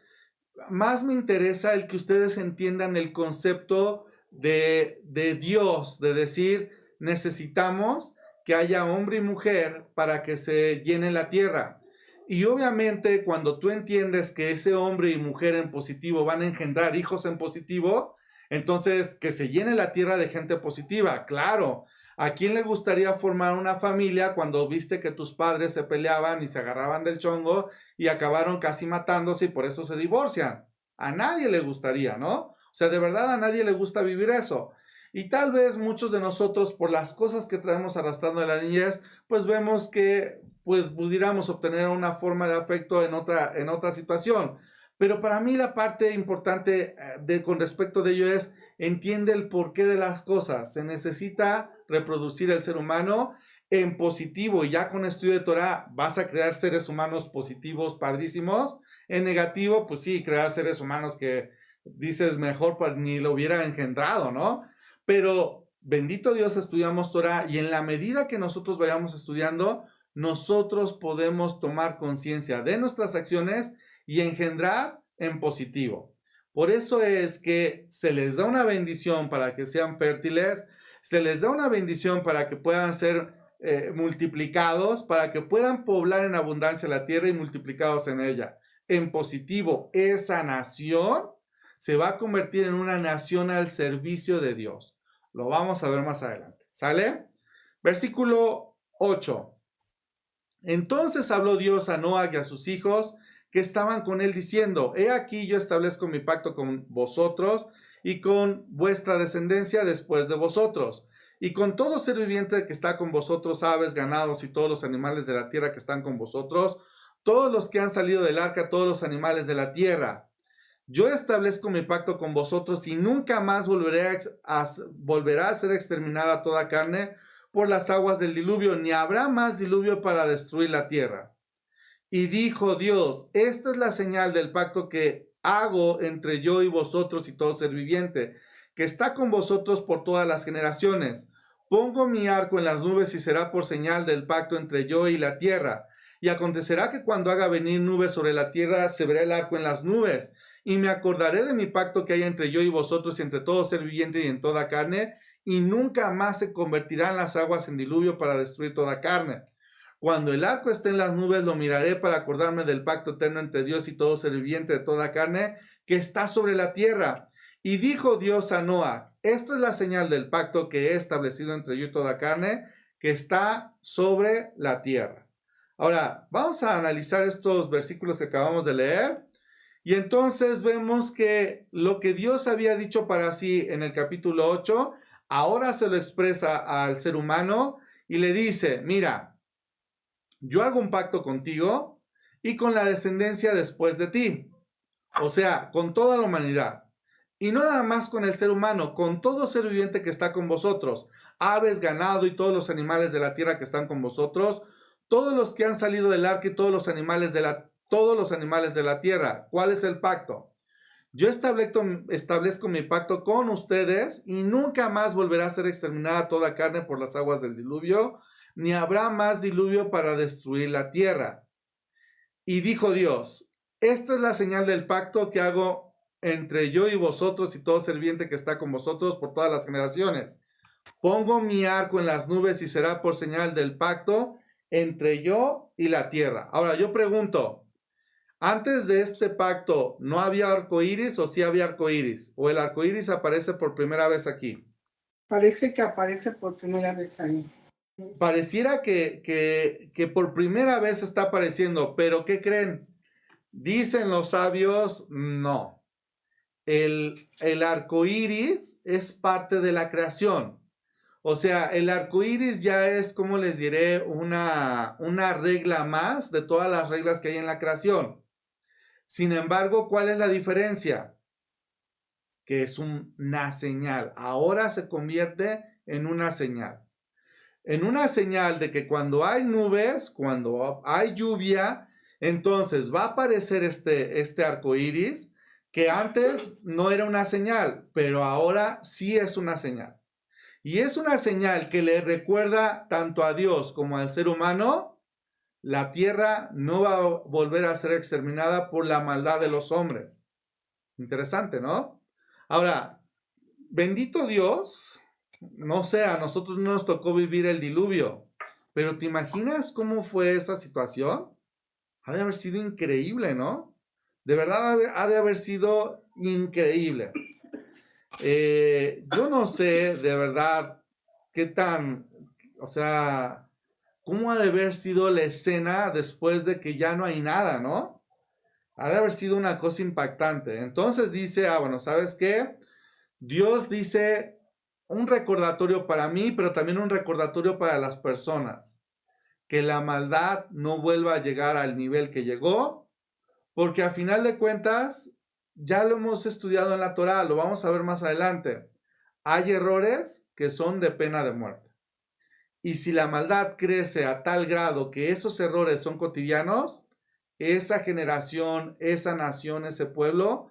Más me interesa el que ustedes entiendan el concepto de Dios, de decir, necesitamos que haya hombre y mujer para que se llene la tierra. Y obviamente cuando tú entiendes que ese hombre y mujer en positivo van a engendrar hijos en positivo, entonces que se llene la tierra de gente positiva, claro. ¿A quién le gustaría formar una familia cuando viste que tus padres se peleaban y se agarraban del chongo y acabaron casi matándose y por eso se divorcian? A nadie le gustaría, ¿no? O sea, de verdad a nadie le gusta vivir eso. Y tal vez muchos de nosotros, por las cosas que traemos arrastrando de la niñez, pues vemos que pues, pudiéramos obtener una forma de afecto en otra situación. Pero para mí la parte importante con respecto de ello es, entiende el porqué de las cosas. Se necesita reproducir el ser humano en positivo y ya con estudio de Torah vas a crear seres humanos positivos, padrísimos. En negativo, pues sí, crear seres humanos que dices mejor pues ni lo hubiera engendrado, ¿no? Pero bendito Dios, estudiamos Torah y en la medida que nosotros vayamos estudiando, nosotros podemos tomar conciencia de nuestras acciones y engendrar en positivo. Por eso es que se les da una bendición para que sean fértiles, se les da una bendición para que puedan ser multiplicados, para que puedan poblar en abundancia la tierra y multiplicados en ella. En positivo, esa nación se va a convertir en una nación al servicio de Dios. Lo vamos a ver más adelante. ¿Sale? Versículo 8. Entonces habló Dios a Noa y a sus hijos que estaban con él diciendo, he aquí yo establezco mi pacto con vosotros y con vuestra descendencia después de vosotros, y con todo ser viviente que está con vosotros, aves, ganados y todos los animales de la tierra que están con vosotros, todos los que han salido del arca, todos los animales de la tierra. Yo establezco mi pacto con vosotros y nunca más volverá a ser exterminada toda carne por las aguas del diluvio, ni habrá más diluvio para destruir la tierra. Y dijo Dios, esta es la señal del pacto que hago entre yo y vosotros y todo ser viviente, que está con vosotros por todas las generaciones. pongo mi arco en las nubes y será por señal del pacto entre yo y la tierra. Y acontecerá que cuando haga venir nubes sobre la tierra, se verá el arco en las nubes. Y me acordaré de mi pacto que hay entre yo y vosotros y entre todo ser viviente y en toda carne, y nunca más se convertirán las aguas en diluvio para destruir toda carne. Cuando el arco esté en las nubes, lo miraré para acordarme del pacto eterno entre Dios y todo ser viviente de toda carne que está sobre la tierra. Y dijo Dios a Noa: esta es la señal del pacto que he establecido entre yo y toda carne que está sobre la tierra. Ahora, vamos a analizar estos versículos que acabamos de leer. Y entonces vemos que lo que Dios había dicho para sí en el capítulo 8, ahora se lo expresa al ser humano y le dice: mira, yo hago un pacto contigo y con la descendencia después de ti. O sea, con toda la humanidad. Y no nada más con el ser humano, con todo ser viviente que está con vosotros. Aves, ganado y todos los animales de la tierra que están con vosotros. Todos los que han salido del arca y todos los animales de la tierra. ¿Cuál es el pacto? Yo establezco mi pacto con ustedes y nunca más volverá a ser exterminada toda carne por las aguas del diluvio, ni habrá más diluvio para destruir la tierra. Y dijo Dios: esta es la señal del pacto que hago entre yo y vosotros y todo ser viviente que está con vosotros por todas las generaciones. Pongo mi arco en las nubes y será por señal del pacto entre yo y la tierra. Ahora yo pregunto, ¿antes de este pacto no había arco iris o sí había arco iris? ¿O el arco iris aparece por primera vez aquí? Parece que aparece por primera vez ahí. Pareciera que por primera vez está apareciendo, pero ¿qué creen? Dicen los sabios, no. El arco iris es parte de la creación. O sea, el arco iris ya es, como les diré, una regla más de todas las reglas que hay en la creación. Sin embargo, ¿cuál es la diferencia? Que es una señal. Ahora se convierte en una señal. En una señal de que cuando hay nubes, cuando hay lluvia, entonces va a aparecer este arco iris, que antes no era una señal, pero ahora sí es una señal. Y es una señal que le recuerda tanto a Dios como al ser humano: la tierra no va a volver a ser exterminada por la maldad de los hombres. Interesante, ¿no? Ahora, bendito Dios, no sé, a nosotros no nos tocó vivir el diluvio, pero ¿te imaginas cómo fue esa situación? Ha de haber sido increíble, ¿no? De verdad ha de haber sido increíble. Yo no sé de verdad qué tan, o sea, cómo ha de haber sido la escena después de que ya no hay nada, ¿no? Ha de haber sido una cosa impactante. Entonces dice, bueno, ¿sabes qué? Dios dice un recordatorio para mí, pero también un recordatorio para las personas. Que la maldad no vuelva a llegar al nivel que llegó, porque a final de cuentas, ya lo hemos estudiado en la Torá, lo vamos a ver más adelante. Hay errores que son de pena de muerte. Y si la maldad crece a tal grado que esos errores son cotidianos, esa generación, esa nación, ese pueblo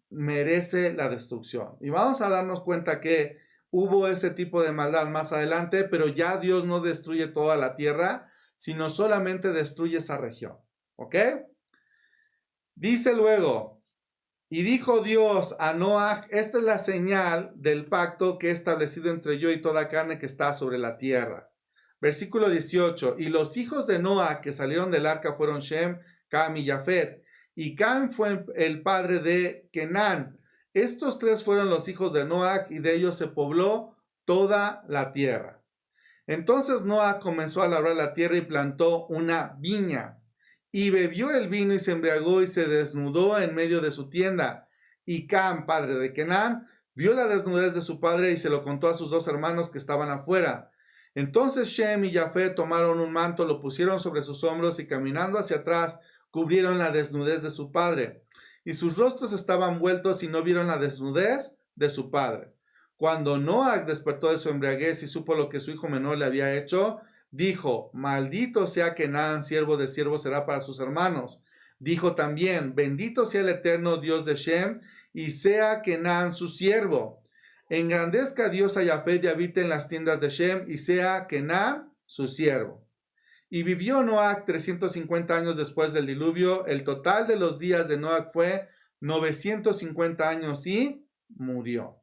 merece la destrucción. Y vamos a darnos cuenta que hubo ese tipo de maldad más adelante, pero ya Dios no destruye toda la tierra, sino solamente destruye esa región. ¿Ok? Dice luego: y dijo Dios a Noaj: esta es la señal del pacto que he establecido entre yo y toda carne que está sobre la tierra. Versículo 18. Y los hijos de Noaj que salieron del arca fueron Shem, Cam y Jafet. Y Cam fue el padre de Kenán. Estos tres fueron los hijos de Noaj, y de ellos se pobló toda la tierra. Entonces Noaj comenzó a labrar la tierra y plantó una viña. Y bebió el vino y se embriagó y se desnudó en medio de su tienda. Y Cam, padre de Kenán, vio la desnudez de su padre y se lo contó a sus dos hermanos que estaban afuera. Entonces Shem y Jafet tomaron un manto, lo pusieron sobre sus hombros y caminando hacia atrás cubrieron la desnudez de su padre. Y sus rostros estaban vueltos y no vieron la desnudez de su padre. Cuando Noach despertó de su embriaguez y supo lo que su hijo menor le había hecho, dijo: maldito sea Kenán, siervo de siervos será para sus hermanos. Dijo también: bendito sea el eterno Dios de Shem, y sea Kenán su siervo. engrandezca Dios a Jafet y habite en las tiendas de Shem, y sea Kenan su siervo. Y vivió Noach 350 años después del diluvio. El total de los días de Noach fue 950 años y murió.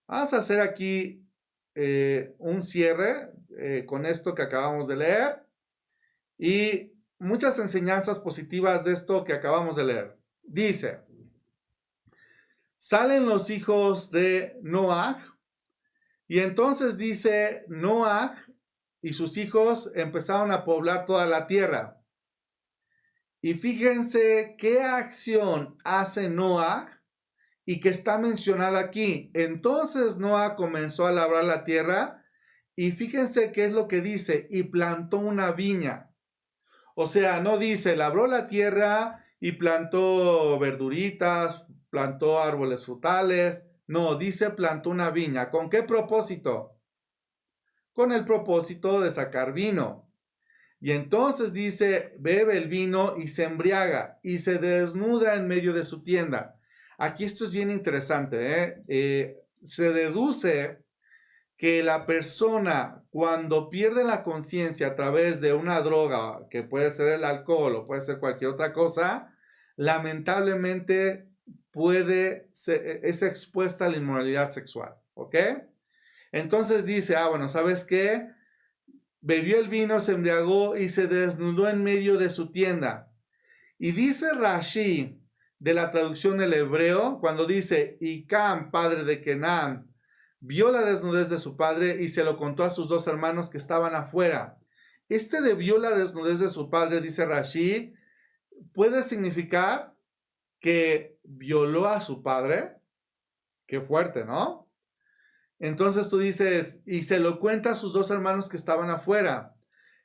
Vamos a hacer aquí un cierre con esto que acabamos de leer y muchas enseñanzas positivas de esto que acabamos de leer. Dice, salen los hijos de Noach y entonces dice, Noach y sus hijos empezaron a poblar toda la tierra. Y fíjense qué acción hace Noach y que está mencionada aquí. Entonces Noach comenzó a labrar la tierra y fíjense qué es lo que dice, y plantó una viña. O sea, no dice, labró la tierra y plantó verduritas, plantó árboles frutales. No, dice plantó una viña. ¿Con qué propósito? Con el propósito de sacar vino. Y entonces dice, bebe el vino y se embriaga y se desnuda en medio de su tienda. Aquí esto es bien interesante, se deduce que la persona cuando pierde la conciencia a través de una droga, que puede ser el alcohol o puede ser cualquier otra cosa, lamentablemente es expuesta a la inmoralidad sexual, ¿ok? Entonces dice, bueno, ¿sabes qué? Bebió el vino, se embriagó y se desnudó en medio de su tienda. Y dice Rashi, de la traducción del hebreo, cuando dice, y Cam, padre de Kenan, vio la desnudez de su padre y se lo contó a sus dos hermanos que estaban afuera. De vio la desnudez de su padre, dice Rashi, puede significar que violó a su padre. Qué fuerte, ¿no? Entonces tú dices, y se lo cuenta a sus dos hermanos que estaban afuera.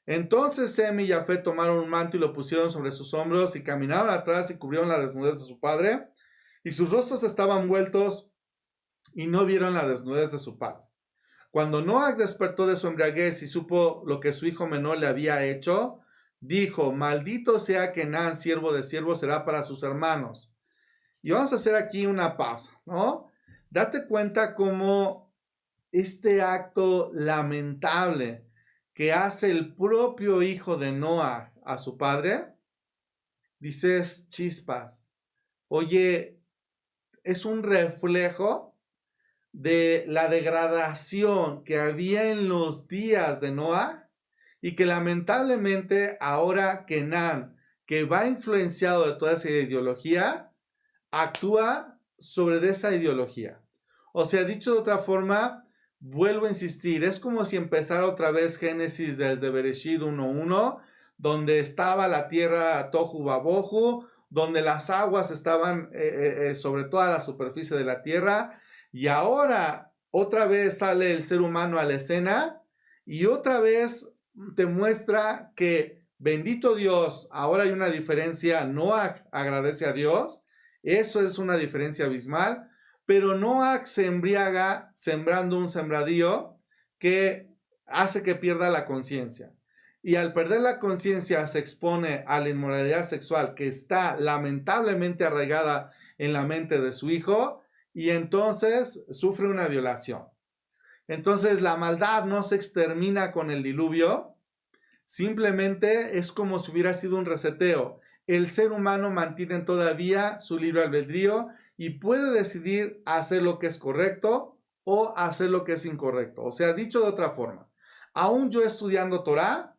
Entonces Sem y Jafet tomaron un manto y lo pusieron sobre sus hombros y caminaron atrás y cubrieron la desnudez de su padre, y sus rostros estaban vueltos y no vieron la desnudez de su padre. Cuando Noach despertó de su embriaguez y supo lo que su hijo menor le había hecho, dijo, maldito sea Kenan, siervo de siervos será para sus hermanos. Y vamos a hacer aquí una pausa, ¿no? Date cuenta cómo este acto lamentable que hace el propio hijo de Noach a su padre, dices, chispas, oye, es un reflejo de la degradación que había en los días de Noach y que lamentablemente ahora Kenan, que va influenciado de toda esa ideología, actúa sobre esa ideología. O sea, dicho de otra forma, vuelvo a insistir, es como si empezara otra vez Génesis desde Bereshit 1:1, donde estaba la tierra tohu babohu, donde las aguas estaban sobre toda la superficie de la tierra, y ahora otra vez sale el ser humano a la escena y otra vez te muestra que bendito Dios, ahora hay una diferencia, Noach agradece a Dios, eso es una diferencia abismal, pero Noach se embriaga sembrando un sembradío que hace que pierda la conciencia. Y al perder la conciencia se expone a la inmoralidad sexual que está lamentablemente arraigada en la mente de su hijo y entonces sufre una violación. Entonces la maldad no se extermina con el diluvio, simplemente es como si hubiera sido un reseteo. El ser humano mantiene todavía su libre albedrío y puede decidir hacer lo que es correcto o hacer lo que es incorrecto. O sea, dicho de otra forma, aún yo estudiando Torah,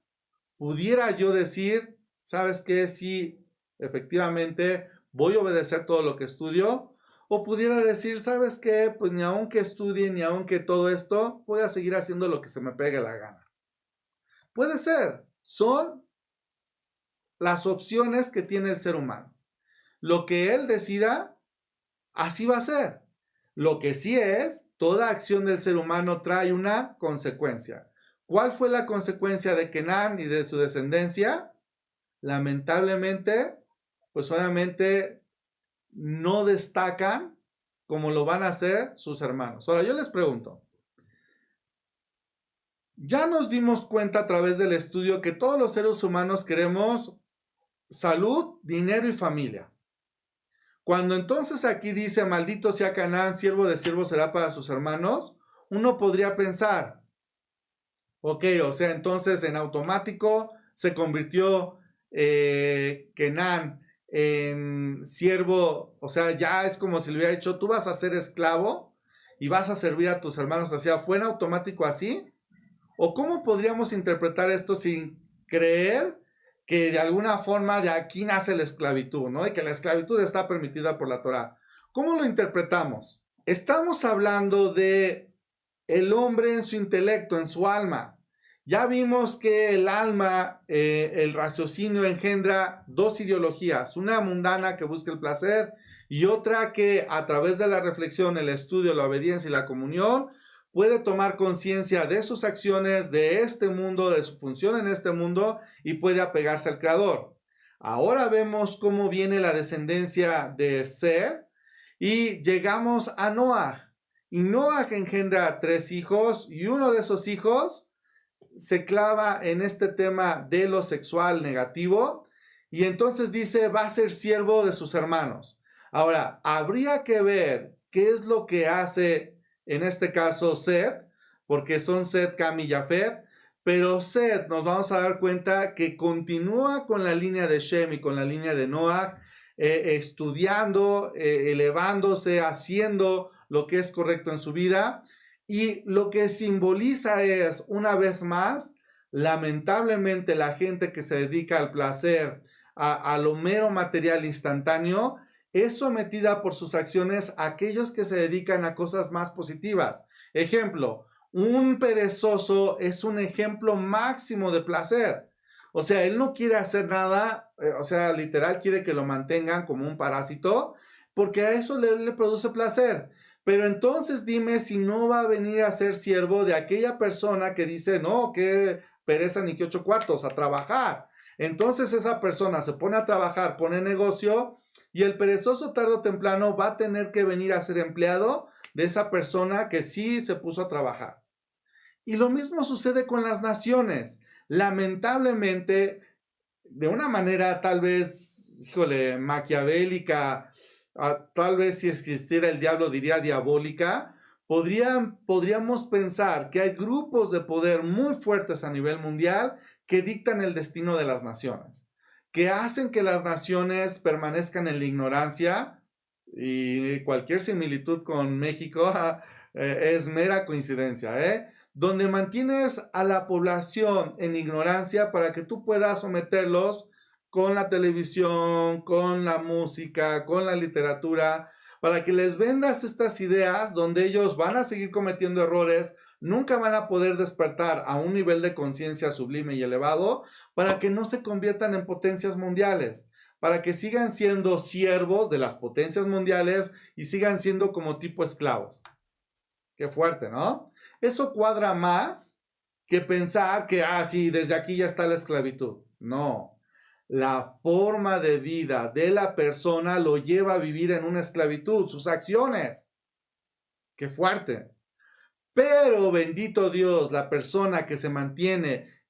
pudiera yo decir, ¿sabes qué? Sí, efectivamente voy a obedecer todo lo que estudio. O pudiera decir, ¿sabes qué? Pues ni aunque estudie, ni aunque todo esto, voy a seguir haciendo lo que se me pegue la gana. Puede ser, son las opciones que tiene el ser humano. Lo que él decida, así va a ser. Lo que sí es, toda acción del ser humano trae una consecuencia. ¿Cuál fue la consecuencia de Kenan y de su descendencia? Lamentablemente, pues obviamente no destacan como lo van a hacer sus hermanos. Ahora yo les pregunto, ya nos dimos cuenta a través del estudio que todos los seres humanos queremos salud, dinero y familia. Cuando entonces aquí dice, maldito sea Canaán, siervo de siervos será para sus hermanos, uno podría pensar, ok, o sea, entonces en automático se convirtió Kenan en siervo, o sea, ya es como si le hubiera dicho, tú vas a ser esclavo y vas a servir a tus hermanos, o sea, ¿fue en automático así? ¿O cómo podríamos interpretar esto sin creer que de alguna forma de aquí nace la esclavitud, ¿no? Y que la esclavitud está permitida por la Torá. ¿Cómo lo interpretamos? Estamos hablando de el hombre en su intelecto, en su alma. Ya vimos que el alma, el raciocinio engendra dos ideologías, una mundana que busca el placer y otra que a través de la reflexión, el estudio, la obediencia y la comunión puede tomar conciencia de sus acciones, de este mundo, de su función en este mundo y puede apegarse al Creador. Ahora vemos cómo viene la descendencia de Seth y llegamos a Noah. Y Noah engendra 3 hijos y uno de esos hijos se clava en este tema de lo sexual negativo y entonces dice va a ser siervo de sus hermanos. Ahora, habría que ver qué es lo que hace en este caso Seth, porque son Seth, Cam y Jafet, pero Seth nos vamos a dar cuenta que continúa con la línea de Shem y con la línea de Noah, estudiando, elevándose, haciendo lo que es correcto en su vida. Y lo que simboliza es, una vez más, lamentablemente la gente que se dedica al placer, a lo mero material instantáneo, es sometida por sus acciones a aquellos que se dedican a cosas más positivas. Ejemplo, un perezoso es un ejemplo máximo de placer. O sea, él no quiere hacer nada, o sea, literal quiere que lo mantengan como un parásito, porque a eso le produce placer. Pero entonces dime si no va a venir a ser siervo de aquella persona que dice, no, qué pereza ni qué 8 cuartos, a trabajar. Entonces esa persona se pone a trabajar, pone negocio y el perezoso tarde o temprano va a tener que venir a ser empleado de esa persona que sí se puso a trabajar. Y lo mismo sucede con las naciones. Lamentablemente, de una manera tal vez, híjole, maquiavélica, tal vez si existiera el diablo diría diabólica, podríamos pensar que hay grupos de poder muy fuertes a nivel mundial que dictan el destino de las naciones, que hacen que las naciones permanezcan en la ignorancia, y cualquier similitud con México es mera coincidencia, donde mantienes a la población en ignorancia para que tú puedas someterlos con la televisión, con la música, con la literatura, para que les vendas estas ideas donde ellos van a seguir cometiendo errores, nunca van a poder despertar a un nivel de conciencia sublime y elevado, para que no se conviertan en potencias mundiales, para que sigan siendo siervos de las potencias mundiales y sigan siendo como tipo esclavos. Qué fuerte, ¿no? Eso cuadra más que pensar que, sí, desde aquí ya está la esclavitud. No. La forma de vida de la persona lo lleva a vivir en una esclavitud, sus acciones. Qué fuerte. Pero bendito Dios, la persona que se mantiene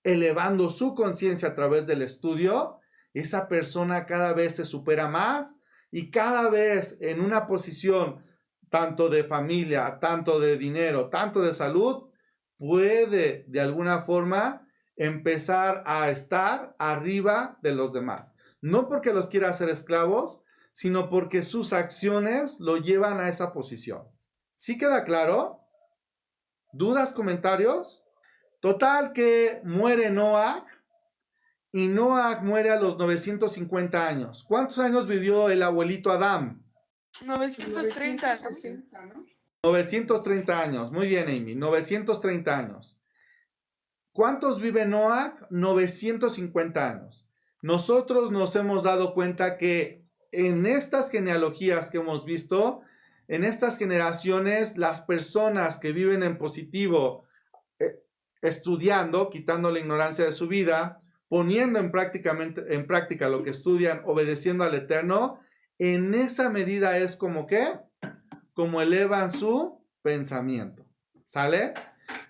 elevando su conciencia a través del estudio, esa persona cada vez se supera más y cada vez en una posición tanto de familia, tanto de dinero, tanto de salud, puede de alguna forma empezar a estar arriba de los demás. No porque los quiera hacer esclavos, sino porque sus acciones lo llevan a esa posición. ¿Sí queda claro? ¿Dudas, comentarios? Total que muere Noah y Noah muere a los 950 años. ¿Cuántos años vivió el abuelito Adán? 930, ¿no? 930 años. Muy bien, Amy. 930 años. ¿Cuántos vive Noah? 950 años. Nosotros nos hemos dado cuenta que en estas genealogías que hemos visto, en estas generaciones, las personas que viven en positivo, estudiando, quitando la ignorancia de su vida, poniendo en práctica lo que estudian, obedeciendo al Eterno, en esa medida es como ¿qué? Como elevan su pensamiento. ¿Sale?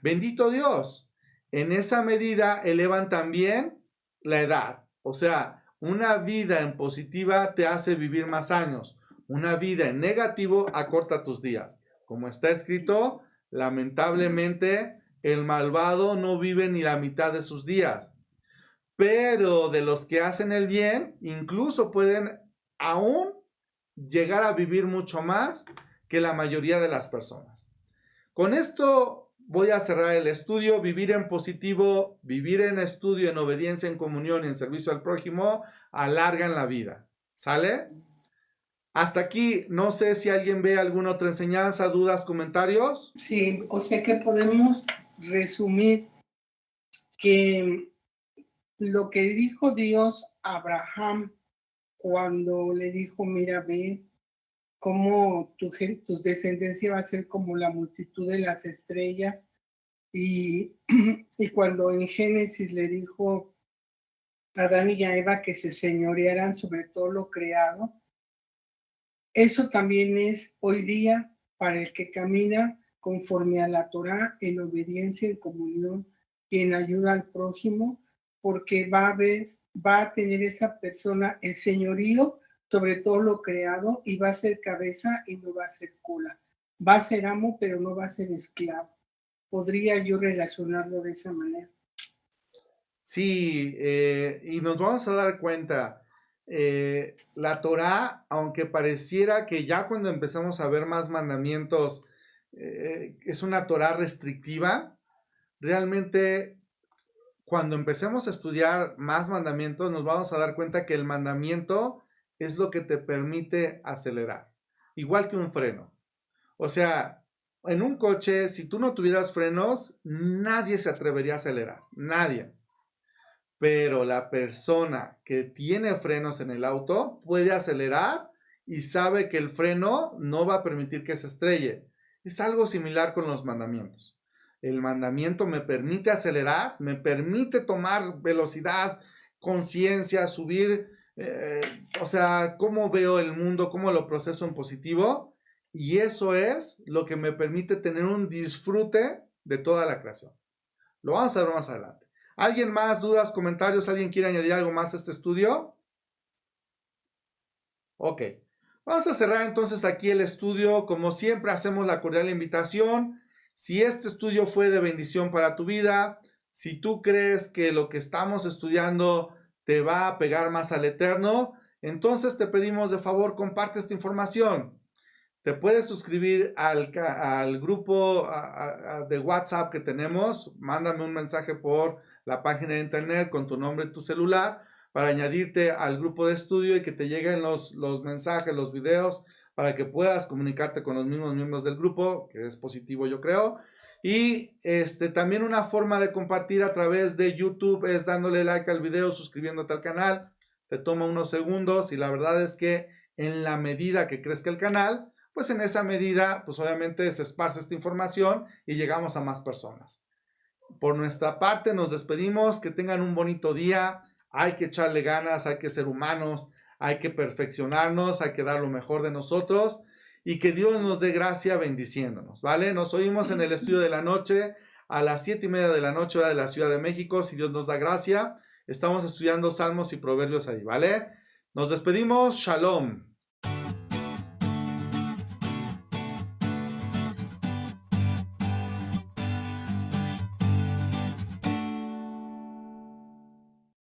Bendito Dios. En esa medida elevan también la edad. O sea, una vida en positiva te hace vivir más años. Una vida en negativo acorta tus días. Como está escrito, lamentablemente el malvado no vive ni la mitad de sus días. Pero de los que hacen el bien, incluso pueden aún llegar a vivir mucho más que la mayoría de las personas. Con esto voy a cerrar el estudio. Vivir en positivo, vivir en estudio, en obediencia, en comunión y en servicio al prójimo, alargan la vida. ¿Sale? Hasta aquí, no sé si alguien ve alguna otra enseñanza, dudas, comentarios. Sí, o sea que podemos resumir que lo que dijo Dios a Abraham cuando le dijo, mira, ve cómo tu descendencia va a ser como la multitud de las estrellas. Y cuando en Génesis le dijo a Adán y a Eva que se señorearan sobre todo lo creado, eso también es hoy día para el que camina conforme a la Torá, en obediencia, en comunión y en ayuda al prójimo, porque va a tener esa persona el señorío sobre todo lo creado y va a ser cabeza y no va a ser cola. Va a ser amo, pero no va a ser esclavo. ¿Podría yo relacionarlo de esa manera? Sí, y nos vamos a dar cuenta, la Torá, aunque pareciera que ya cuando empezamos a ver más mandamientos, es una Torá restrictiva, realmente cuando empecemos a estudiar más mandamientos, nos vamos a dar cuenta que el mandamiento es lo que te permite acelerar, igual que un freno. O sea, en un coche, si tú no tuvieras frenos, nadie se atrevería a acelerar, nadie. Pero la persona que tiene frenos en el auto puede acelerar y sabe que el freno no va a permitir que se estrelle. Es algo similar con los mandamientos. El mandamiento me permite acelerar, me permite tomar velocidad, conciencia, subir, o sea, cómo veo el mundo, cómo lo proceso en positivo. Y eso es lo que me permite tener un disfrute de toda la creación. Lo vamos a ver más adelante. ¿Alguien más? ¿Dudas? ¿Comentarios? ¿Alguien quiere añadir algo más a este estudio? Ok. Vamos a cerrar entonces aquí el estudio. Como siempre, hacemos la cordial invitación. Si este estudio fue de bendición para tu vida, si tú crees que lo que estamos estudiando te va a pegar más al eterno, entonces te pedimos de favor, comparte esta información. Te puedes suscribir al grupo de WhatsApp que tenemos. Mándame un mensaje por la página de internet con tu nombre y tu celular para añadirte al grupo de estudio y que te lleguen los mensajes, los videos, para que puedas comunicarte con los mismos miembros del grupo, que es positivo yo creo. Y también una forma de compartir a través de YouTube es dándole like al video, suscribiéndote al canal. Te toma unos segundos y la verdad es que en la medida que crezca el canal, pues en esa medida, pues obviamente se esparce esta información y llegamos a más personas. Por nuestra parte nos despedimos, que tengan un bonito día, hay que echarle ganas, hay que ser humanos, hay que perfeccionarnos, hay que dar lo mejor de nosotros y que Dios nos dé gracia bendiciéndonos, ¿vale? Nos oímos en el estudio de la noche a las 7:30 de la noche, hora de la Ciudad de México, si Dios nos da gracia. Estamos estudiando Salmos y Proverbios ahí, ¿vale? Nos despedimos, Shalom.